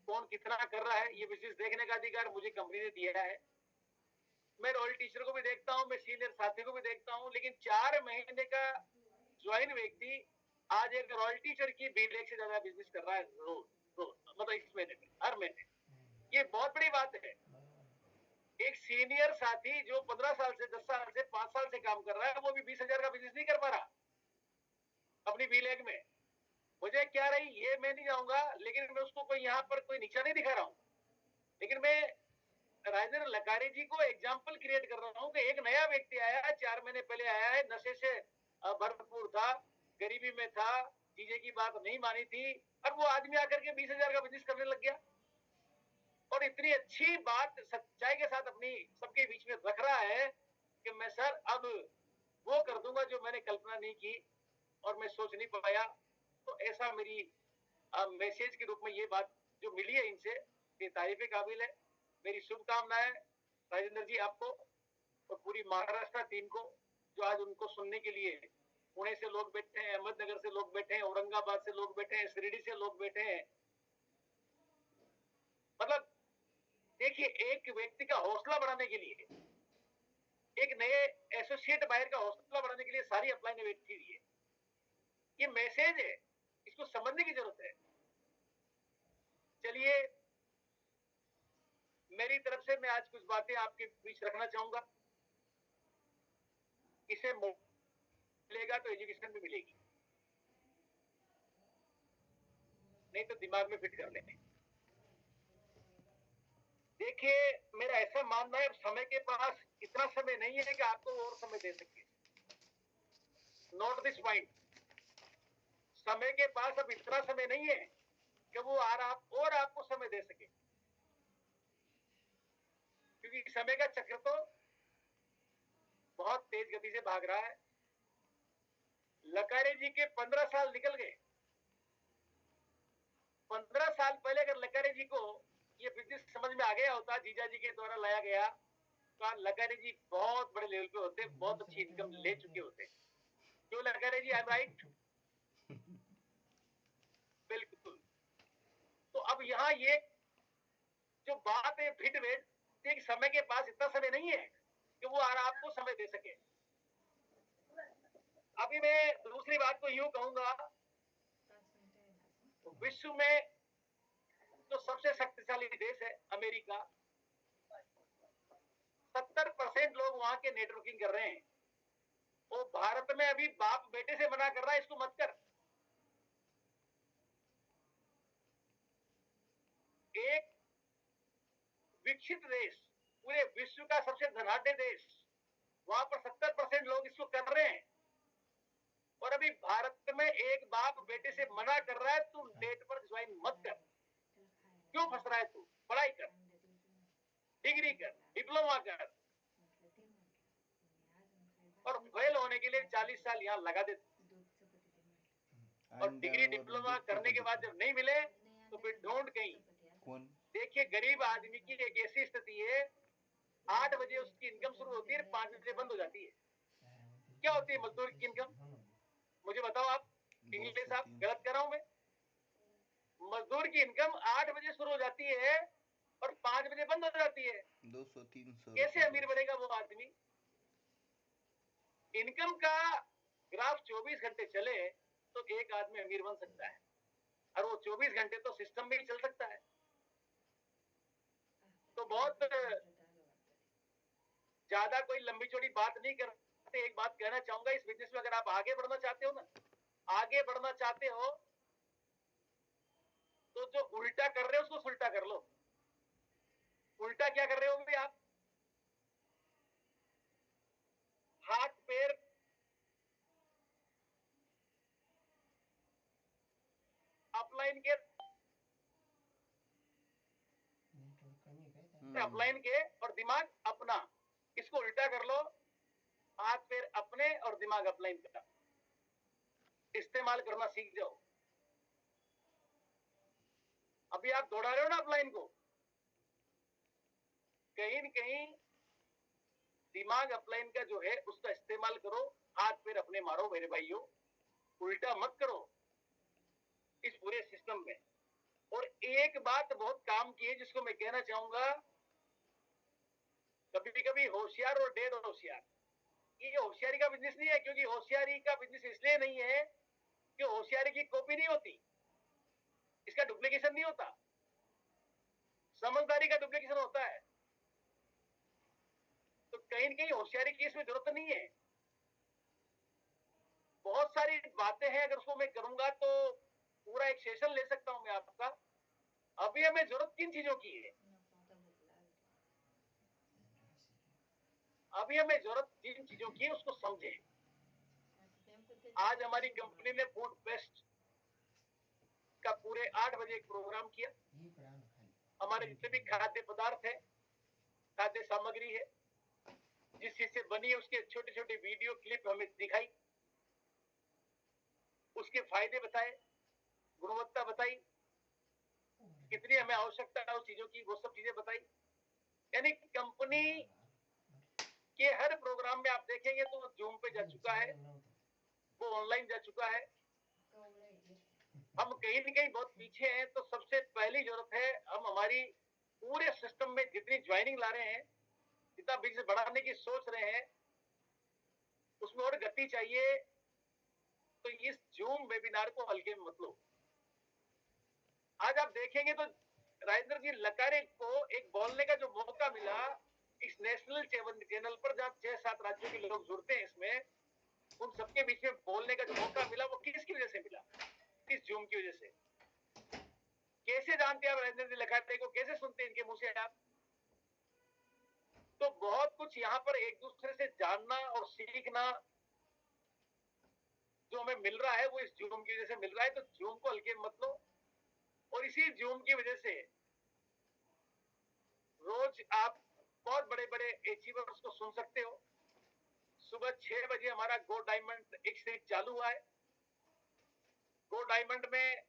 कौन कितना कर रहा है, ये बिजनेस देखने का अधिकार मुझे कंपनी ने दिया है। मैं रॉयल टीचर को भी देखता हूँ, मैं सीनियर साथियों को भी देखता हूँ, लेकिन 4 महीने का ज्वाइन व्यक्ति आज एक रॉयल टीचर की 20 लाख से ज्यादा बिजनेस कर रहा है रोज, मतलब इस महीने में, हर महीने। ये बहुत बड़ी बात है। एक सीनियर साथी जो 15 साल से, 10 साल से, 5 साल से काम कर रहा है, वो भी 20,000 का बिजनेस नहीं कर पा रहा अपनी 20 लाख में। वजह क्या रही ये मैं नहीं जाऊंगा, लेकिन मैं उसको कोई यहाँ पर कोई नीचा नहीं दिखा रहा हूँ। लेकिन मैं राजेंद्र लखारी जी को एग्जाम्पल क्रिएट कर रहा हूँ कि एक नया व्यक्ति आया है, 4 महीने पहले आया है, नशे से भरपूर था, गरीबी में था, चीजें की बात नहीं मानी थी, और वो आदमी आकर के 20,000 का बिजनेस करने लग गया। और इतनी अच्छी बात सच्चाई के साथ अपनी सबके बीच में रख रहा है कि मैं सर अब वो कर दूंगा जो मैंने कल्पना नहीं की और मैं सोच नहीं पाया। तो ऐसा मेरी मैसेज के रूप में ये बात जो मिली है इनसे, ये तारीफ काबिल है। मेरी शुभकामनाएं राजेंद्र जी आपको और पूरी महाराष्ट्र टीम को, जो आज उनको सुनने के लिए पुणे से लोग बैठे हैं, अहमदनगर से लोग बैठे हैं, औरंगाबाद से लोग बैठे हैं, शिरडी से लोग बैठे हैं। मतलब देखिए एक व्यक्ति का हौसला बढ़ाने के लिए, एक नए एसोसिएट बायर का हौसला बढ़ाने के लिए सारी अपलाइन बैठी हुई है। ये मैसेज है, इसको समझने की जरूरत है। चलिए मेरी तरफ से मैं आज कुछ बातें आपके बीच रखना चाहूंगा। इसे मिलेगा तो एजुकेशन भी मिलेगी, नहीं तो दिमाग में फिट कर लेंगे। देखिए मेरा ऐसा मानना है, समय के पास इतना समय नहीं है कि आपको और समय दे सके। नोट दिस पॉइंट, समय के पास अब इतना समय नहीं है कि वो और आपको समय दे सके, क्योंकि समय का चक्र तो बहुत तेज गति से भाग रहा है। लखारी जी के 15 साल निकल गए। 15 साल पहले अगर लखारी जी को ये बिजनेस समझ में आ गया होता, जीजा जी के द्वारा लाया गया, तो लखारी जी बहुत बड़े लेवल पे होते, बहुत अच्छी इनकम ले चुके होते। क्यों लखारी जी, आई एम राइट? बिल्कुल। तो अब यहाँ ये जो बात है फिट वेट, एक समय के पास इतना समय नहीं है कि वो आपको समय दे सके। अभी मैं दूसरी बात को यूं कहूंगा, विश्व में जो सबसे शक्तिशाली देश है अमेरिका, 70% लोग वहां के नेटवर्किंग कर रहे हैं। वो भारत में अभी बाप बेटे से मना कर रहा है, इसको मत कर। एक विकसित देश, पूरे विश्व का सबसे धनाढ्य देश, वहां पर 70% लोग इसको कर रहे हैं, और अभी भारत में एक बाप बेटे से मना कर रहा है तू नेट पर ज्वाइन मत कर। क्यों फंस रहा है तू? पढ़ाई कर, डिग्री कर, डिप्लोमा कर, और फेल होने के लिए 40 साल यहाँ लगा देते। और डिग्री डिप्लोमा करने के बाद जब नहीं मिले तो फिर ढूंढ कहीं। देखिए, गरीब आदमी की एक ऐसी स्थिति है, 8 बजे उसकी इनकम शुरू होती है, 5 बजे बंद हो जाती है। क्या होती है मजदूर की इनकम? मुझे बताओ आप, इंग्लिश साहब, गलत कर रहा हूं मैं? मजदूर की इनकम 8 बजे शुरू हो जाती है और 5 बजे बंद हो जाती है। 200-300 कैसे अमीर बनेगा वो आदमी? इनकम का ग्राफ 24 घंटे चले तो एक आदमी अमीर बन सकता है, और वो 24 घंटे तो सिस्टम में ही चल सकता है। तो बहुत ज्यादा कोई लंबी चौड़ी बात नहीं करते, एक बात कहना चाहूंगा, इस बिजनेस में अगर आप आगे बढ़ना चाहते हो ना, आगे बढ़ना चाहते हो तो जो उल्टा कर रहे हो उसको सुलटा कर लो। उल्टा क्या कर रहे हो भी आप? हाथ पैर अपलाइन के, अपलाइन के और दिमाग अपना, इसको उल्टा कर लो। हाथ पैर अपने और दिमाग अपलाइन का इस्तेमाल करना सीख जाओ। अभी आप दौड़ा रहे हो ना अपलाइन को, कहीं न कहीं दिमाग अपलाइन का जो है उसका इस्तेमाल करो। हाथ पैर अपने मारो मेरे भाइयों, उल्टा मत करो इस पूरे सिस्टम में। और एक बात बहुत काम की है जिसको मैं कहना चाहूंगा, कभी कभी होशियार और डेढ़ होशियार, ये होशियारी का बिजनेस नहीं है, क्योंकि होशियारी का बिजनेस इसलिए नहीं है कि होशियारी की कॉपी नहीं होती, इसका डुप्लीकेशन नहीं होता, समझदारी का डुप्लीकेशन होता है। तो कहीं न कहीं होशियारी की इसमें जरूरत नहीं है। बहुत सारी बातें हैं, अगर उसको मैं करूंगा तो पूरा एक सेशन ले सकता हूं मैं आपका। अभी हमें जरूरत किन चीजों की है? अभी हमें जरूरत जिन चीजों की है उसको समझें। आज हमारी कंपनी ने फूड फेस्ट का पूरे 8 बजे एक प्रोग्राम किया। हमारे जितने भी खाद्य पदार्थ है, खाद्य सामग्री है, जिस चीज से बनी है उसके छोटे छोटे वीडियो क्लिप हमें दिखाई, उसके फायदे बताए, गुणवत्ता बताई, कितनी हमें आवश्यकता है उस चीजों की, वो सब चीजें बताई। यानी कंपनी के हर प्रोग्राम में आप देखेंगे तो वो जूम पे जा चुका है, वो ऑनलाइन जा चुका है। हम कहीं न कहीं बहुत पीछे हैं, तो सबसे पहली जरूरत है हम हमारी पूरे सिस्टम में जितनी ज्वाइनिंग ला रहे हैं, जितना बिजनेस बढ़ाने की सोच रहे हैं, उसमें और गति चाहिए। तो इस जूम वेबिनार को हल्के में मत लो। आज आप देखेंगे तो राजेंद्र जी लकारे को एक बोलने का जो मौका मिला इस नेशनल चैनल पर, जहां 6-7 राज्यों के लोग जुड़ते हैं इसमें, उन सबके बीच में बोलने का जो मौका मिला वो किसकी वजह से मिला? इस जूम की वजह से। कैसे जानते हैं आप राजेंद्र जी लकारे को? कैसे सुनते हैं इनके मुंह से आप? तो बहुत कुछ यहाँ पर एक दूसरे से जानना और सीखना जो हमें मिल रहा है वो इस जूम की वजह से मिल रहा है। तो जूम को हल्के मत लो, और इसी जूम की वजह से रोज आप बहुत बड़े बड़े अचीवर्स को सुन सकते हो। सुबह 6 बजे हमारा गो डायमंड एक सीरीज चालू हुआ है। गो डायमंड में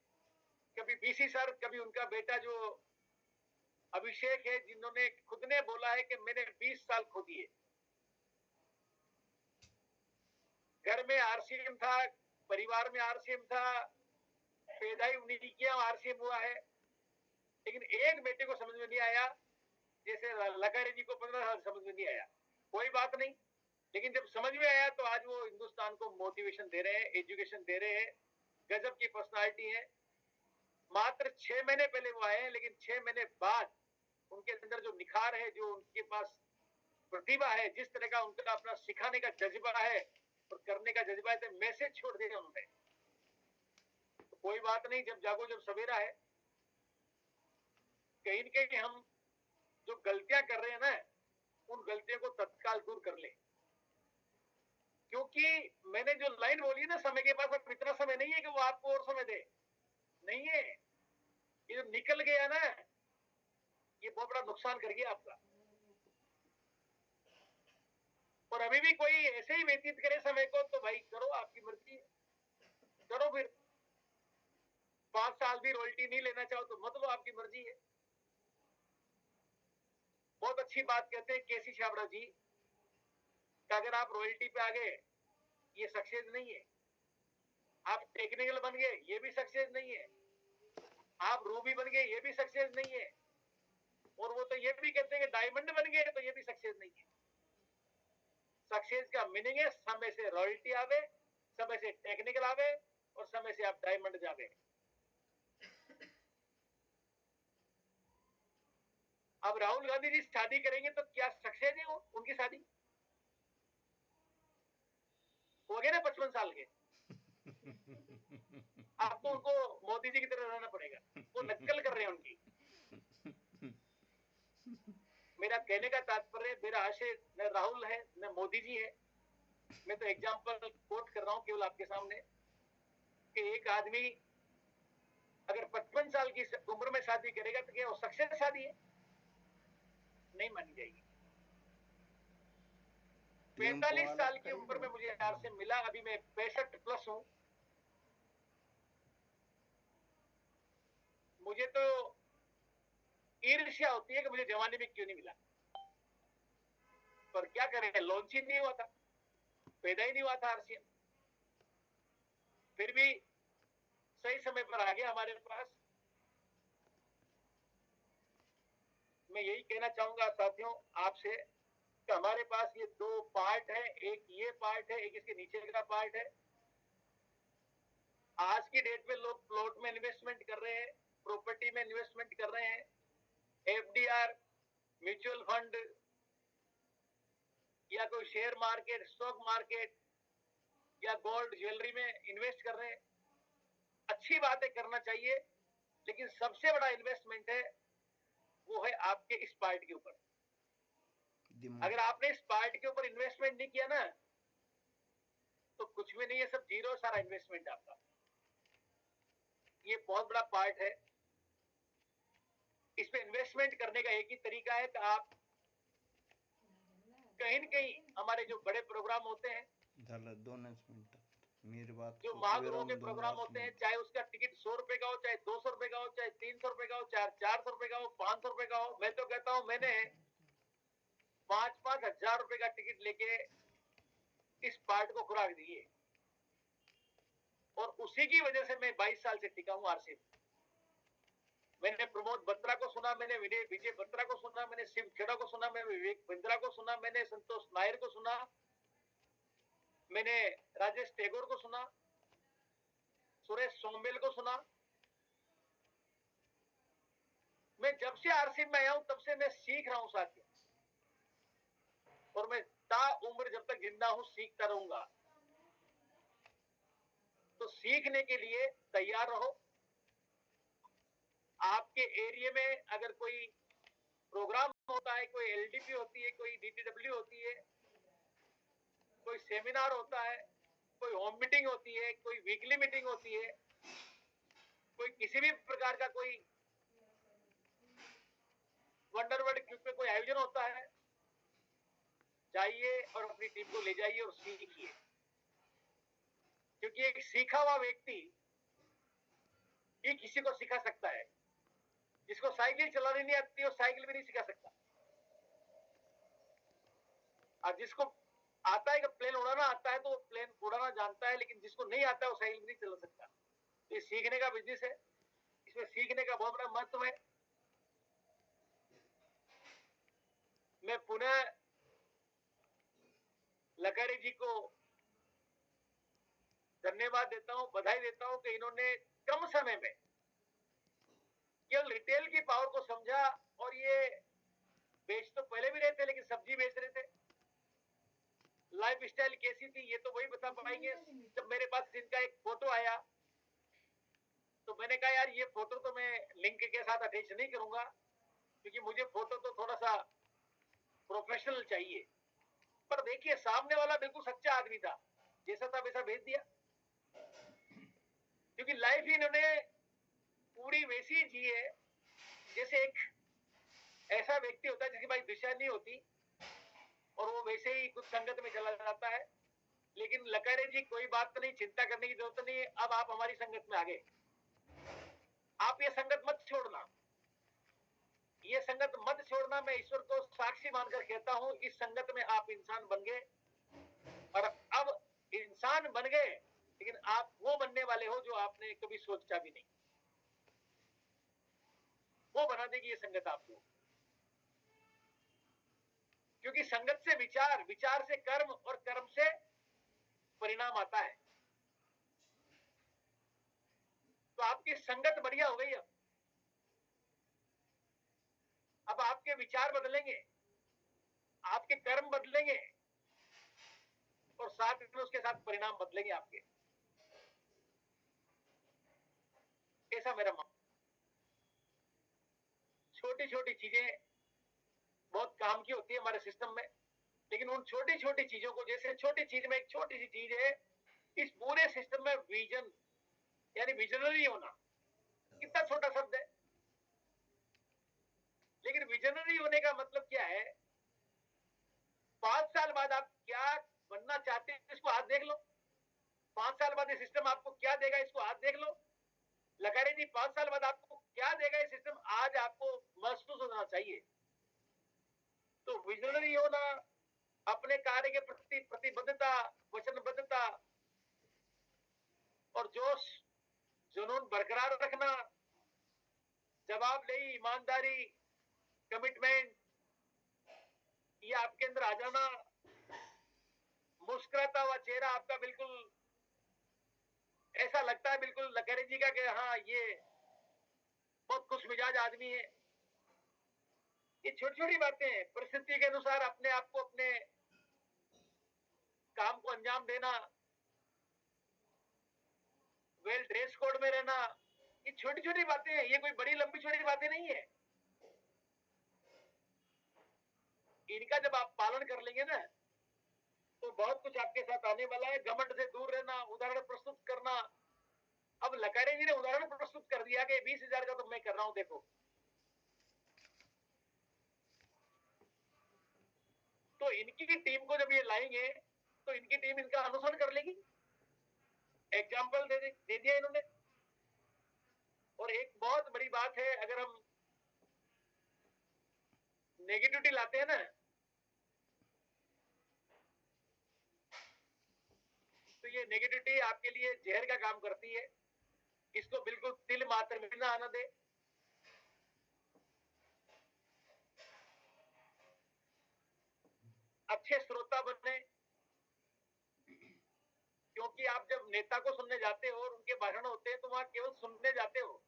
कभी बीसी सर, कभी उनका बेटा जो अभिषेक है, जिन्होंने खुद ने बोला है कि मैंने 20 साल खो दिए। घर में आरसीएम था, परिवार में आरसीएम था, पैदाई उन्हीं की आरसीएम हुआ है, लेकिन एक बेटे को समझ में नहीं आया, जैसे लकारे जी को 15 साल समझ में नहीं आया। कोई बात नहीं, लेकिन जब समझ में आया तो आज वो हिंदुस्तान को मोटिवेशन दे रहे हैं, एजुकेशन दे रहे हैं, गजब की पर्सनालिटी है। मात्र 6 महीने पहले वो आए हैं, लेकिन 6 महीने बाद उनके अंदर जो निखार है, जो उनके पास प्रतिभा है, जिस तरह का उनका अपना सिखाने का जज्बा है और करने का जज्बा है, तो मैसेज छोड़ दिया उन्होंने। तो कोई बात नहीं, जब जागो जब सवेरा है। कहीं न कहीं हम जो गलतियां कर रहे हैं ना, उन गलतियों को तत्काल दूर कर ले। क्योंकि मैंने जो लाइन बोली है ना, समय के पास अब इतना समय नहीं है कि वो आपको और समय दे, नहीं है। ये जो निकल गया ना, ये बहुत बड़ा नुकसान कर गया आपका। और अभी भी कोई ऐसे ही व्यतीत करे समय को, तो भाई करो, आपकी मर्जी है, करो फिर। 5 साल भी रॉयल्टी नहीं लेना चाहो तो मत लो, आपकी मर्जी है। बहुत अच्छी बात कहते हैं केसी छाबड़ा जी कि अगर आप रॉयल्टी पे आ गए, ये सक्सेस नहीं है। आप टेक्निकल बन गए, ये भी सक्सेस नहीं है। आप रूबी बन गए, ये भी सक्सेस नहीं है। और वो तो ये भी कहते हैं कि डायमंड बन गए, तो ये भी सक्सेस नहीं है। सक्सेस का मीनिंग है समय से रॉयल्टी आवे, समय से टेक्निकल आवे, और समय से आप डायमंड जावे। अब राहुल गांधी जी शादी करेंगे तो क्या सक्सेस है वो, उनकी शादी? हो गए ना 55 साल के। अब तो उनको मोदी जी की तरह रहना पड़ेगा, वो नकल कर रहे हैं उनकी। मेरा कहने का तात्पर्य, मेरा आशय न राहुल है न मोदी जी है। मैं तो एग्जाम्पल कोट कर रहा हूं केवल आपके सामने कि एक आदमी अगर 55 साल की उम्र में शादी करेगा तो क्या वो सक्सेस शादी है? नहीं मानी जाएगी। 45 साल की उम्र में मुझे यार से मिला, अभी मैं 65 प्लस हूं। मुझे तो ईर्ष्या होती है कि मुझे जवानी में क्यों नहीं मिला। पर क्या करें, लॉन्च ही नहीं हुआ था, पैदा ही नहीं हुआ था आरसीएम। फिर भी सही समय पर आ गया हमारे पास। मैं यही कहना चाहूंगा साथियों आपसे कि हमारे पास ये 2 पार्ट है, एक ये पार्ट है, एक इसके नीचे का पार्ट है। आज की डेट में लोग प्लॉट में इन्वेस्टमेंट कर रहे हैं, प्रॉपर्टी में इन्वेस्टमेंट कर रहे हैं, एफडीआर, म्यूचुअल फंड या कोई शेयर मार्केट, स्टॉक मार्केट या गोल्ड ज्वेलरी में इन्वेस्ट कर रहे हैं। अच्छी बात है, करना चाहिए, लेकिन सबसे बड़ा इन्वेस्टमेंट है वो है आपके इस पार्ट के ऊपर। अगर आपने इस पार्ट के ऊपर इन्वेस्टमेंट नहीं किया ना, तो कुछ भी नहीं है, सब जीरो सारा इन्वेस्टमेंट आपका। ये बहुत बड़ा पार्ट है। इसमें इन्वेस्टमेंट करने का एक ही तरीका है कि आप कहीं न कहीं हमारे जो बड़े प्रोग्राम होते हैं, जो महागुरुओं के प्रोग्राम होते हैं, चाहे उसका टिकट 100 रुपए का हो, चाहे 200 रुपए का हो, चाहे 300 रुपए का हो, चाहे 400 रुपए का हो, 500 रुपए का हो, मैं तो कहता हूं मैंने 5-5 हजार रुपए का टिकट लेके इस पार्ट को खुराक दी है। और उसी की वजह से मैं 22 साल से टिका हूं आरसीएम। मैंने प्रमोद बत्रा को सुना, मैंने विजय बत्रा को सुना, मैंने शिव खेड़ा को सुना, मैंने विवेक बिंद्रा को सुना, मैंने संतोष नायर को सुना, मैंने राजेश टेगोर को सुना, सुरेश सोमबेल को सुना। मैं जब से आरसीएम में आया हूं तब से मैं सीख रहा हूं साथियों, और मैं ताउम्र जब तक जिंदा हूं सीखता रहूंगा। तो सीखने के लिए तैयार रहो। आपके एरिया में अगर कोई प्रोग्राम होता है, कोई एलडीपी होती है, कोई डीटीडब्ल्यू होती है, कोई सेमिनार होता है, कोई होम मीटिंग होती है, कोई वीकली मीटिंग होती है, कोई किसी भी प्रकार का कोई वंडरवर्ल्ड क्यूब पे कोई आयोजन होता है, जाइए और अपनी टीम को ले जाइए और सीखिए। क्योंकि एक सीखा हुआ व्यक्ति ही किसी को सिखा सकता है। जिसको साइकिल चलानी नहीं आती वो साइकिल भी नहीं सिखा सकता। और जिसको आता है कि प्लेन उड़ाना आता है तो वो प्लेन उड़ाना जानता है, लेकिन जिसको नहीं आता है वो साइकिल भी नहीं चला सकता। तो ये सीखने का बिजनेस है, इसमें सीखने का बहुत बड़ा महत्व है। मैं पुनः लकारे जी को धन्यवाद देता हूं, बधाई देता हूं कि इन्होंने कम समय में केवल रिटेल की पावर को समझा और ये बेच तो पहले भी रहे थे, लेकिन सब्जी बेच रहे थे। लाइफ स्टाइल कैसी थी ये तो वही बता पाएंगे। जब मेरे पास इनका एक फोटो आया तो मैंने कहा यार ये फोटो तो मैं लिंक के साथ अटैच नहीं करूंगा, क्योंकि मुझे फोटो तो थोड़ा सा प्रोफेशनल चाहिए। पर देखिए सामने वाला बिल्कुल सच्चा आदमी था, जैसा था वैसा भेज दिया, क्योंकि लाइफ ही इन्होंने पूरी वैसी जी है जैसे एक ऐसा व्यक्ति होता है जिसकी भाई दिशा नहीं होती और वो वैसे ही कुछ संगत में चला जाता है। लेकिन लकारे जी कोई बात नहीं, चिंता करने की जरूरत नहीं है। अब आप हमारी संगत में आ गए, आप ये संगत मत छोड़ना, ये संगत मत छोड़ना। मैं ईश्वर को साक्षी मानकर कहता हूं, इस संगत में आप इंसान बन गए, और अब इंसान बन गए, लेकिन आप वो बनने वाले हो जो आपने कभी सोचा भी नहीं। वो बना देगी ये संगत आपको, क्योंकि संगत से विचार, विचार से कर्म, और कर्म से परिणाम आता है। तो आपकी संगत बढ़िया हो गई। अब आपके विचार बदलेंगे, आपके कर्म बदलेंगे, और साथ में उसके साथ परिणाम बदलेंगे आपके। ऐसा मेरा मानना। छोटी छोटी चीजें बहुत काम की होती है हमारे सिस्टम में, लेकिन उन छोटी छोटी चीजों को, जैसे छोटी चीज में एक छोटी सी चीज है, इस पूरे सिस्टम में विजन यानी विजनरी होना, कितना छोटा शब्द है, लेकिन विजनरी होने का मतलब क्या है? 5 साल बाद आप क्या बनना चाहते हैं इसको हाथ देख लो। 5 साल बाद ये सिस्टम आपको क्या देगा इसको हाथ देख लो। लकारे जी 5 साल बाद आपको क्या देगा ये सिस्टम, आज आपको महसूस होना चाहिए। तो विजनरी होना, अपने कार्य के प्रति प्रतिबद्धता, वचनबद्धता और जोश जुनून बरकरार रखना, जवाबदेही, ईमानदारी, कमिटमेंट, ये आपके अंदर आ जाना। मुस्कुराता हुआ चेहरा आपका बिल्कुल ऐसा लगता है बिल्कुल लकारे जी का कि हाँ ये बहुत खुश मिजाज आदमी है। ये छोटी छोटी बातें हैं, परिस्थिति के अनुसार अपने आप को, अपने काम को अंजाम देना, वेल ड्रेस कोड में रहना, ये छोटी छोटी बातें हैं, ये कोई बड़ी लंबी छोटी बातें नहीं है। इनका जब आप पालन कर लेंगे ना, तो बहुत कुछ आपके साथ आने वाला है। घमंड से दूर रहना, उदाहरण प्रस्तुत करना। अब लकारे जी ने उदाहरण प्रस्तुत कर दिया कि 20,000 का तो मैं कर रहा हूं, देखो। तो इनकी टीम को जब ये लाएंगे तो इनकी टीम इनका अनुसरण कर लेगी। एग्जाम्पल दे दिया इन्होंने। और एक बहुत बड़ी बात है, अगर हम नेगेटिविटी लाते हैं ना, तो ये नेगेटिविटी आपके लिए जहर का काम करती है। इसको बिल्कुल तिल मात्र में ना आना दे। अच्छे श्रोता बने, क्योंकि आप जब नेता को सुनने जाते हो और उनके भाषण होते हैं तो वहां केवल सुनने जाते हो,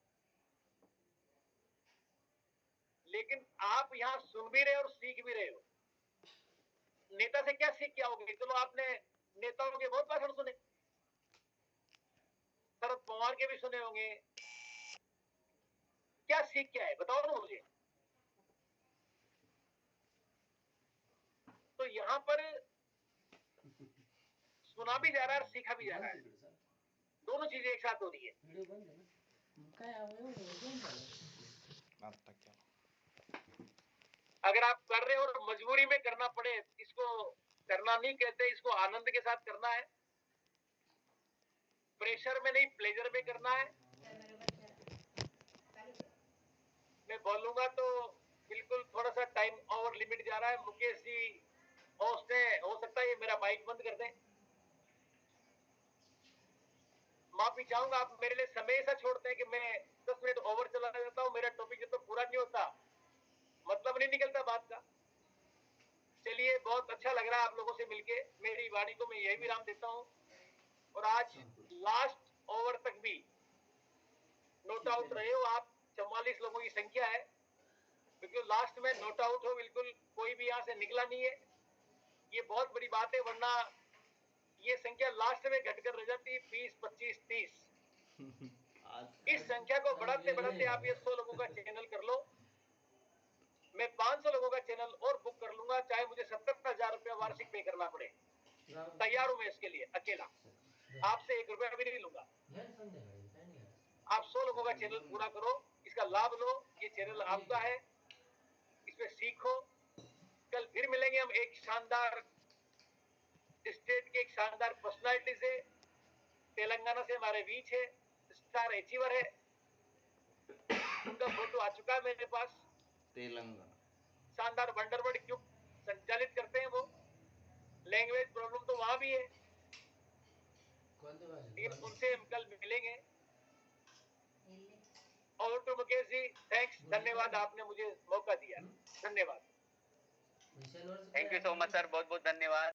लेकिन आप यहाँ सुन भी रहे हो और सीख भी रहे हो। नेता से क्या सीख के आओगे? चलो आपने नेताओं के बहुत भाषण सुने, शरद पवार के भी सुने होंगे, क्या सीख के आए बताओ ना मुझे। तो यहाँ पर सुना भी जा रहा है और सीखा भी जा रहा है, दोनों चीजें एक साथ हो रही है। अगर आप कर रहे हो और मजबूरी में करना पड़े, इसको करना नहीं कहते, इसको आनंद के साथ करना है, प्रेशर में नहीं प्लेजर में करना है। मैं बोलूंगा तो बिल्कुल थोड़ा सा टाइम ओवर लिमिट जा रहा है। मुकेश जी होस्ट है, हो सकता है ये मेरा माइक बंद कर दें। माफी चाहूंगा, आप मेरे लिए समय ऐसा छोड़ते हैं कि मैं 10 मिनट ओवर चला जाता हूँ। मेरा टॉपिक जब तो पूरा नहीं होता, मतलब नहीं निकलता बात का। चलिए, बहुत अच्छा लग रहा है आप लोगों से मिलके। मेरी वाणी को मैं यही विराम देता हूँ, और आज लास्ट ओवर तक भी नोट आउट रहे हो आप। 44 लोगों की संख्या है, बिल्कुल लास्ट में नोट आउट हो, बिल्कुल कोई भी यहाँ से निकला नहीं है। ये बहुत बड़ी बात है, वरना ये संख्या लास्ट में घटकर रह जाती 20, 25, 30। इस संख्या को बढ़ाते बढ़ाते आप ये 100 लोगों का चैनल कर लो। मैं 500 लोगों का चैनल और बुक कर लूंगा, चाहे मुझे 70,000 रुपया वार्षिक पे करना पड़े। तैयार हूं मैं इसके लिए अकेला, आपसे 1 रुपया भी नहीं लूंगा। आप 100 लोगों का चैनल पूरा करो, इसका लाभ लो। ये चैनल आपका है, इसमें सीखो। कल फिर मिलेंगे हम एक शानदार स्टेट के एक शानदार पर्सनालिटी से। तेलंगाना से हमारे बीच है, स्टार अचीवर है, उनका फोटो आ चुका है मेरे पास। तेलंगाना शानदार वंडरवर्ड क्यूब संचालित करते हैं वो। लैंग्वेज प्रॉब्लम तो वहां भी है, लेकिन उनसे हम कल मिलेंगे। और तो मुकेश जी थैंक्स, धन्यवाद, आपने मुझे मौका दिया। धन्यवाद। Thank you so much sir, बहुत बहुत धन्यवाद।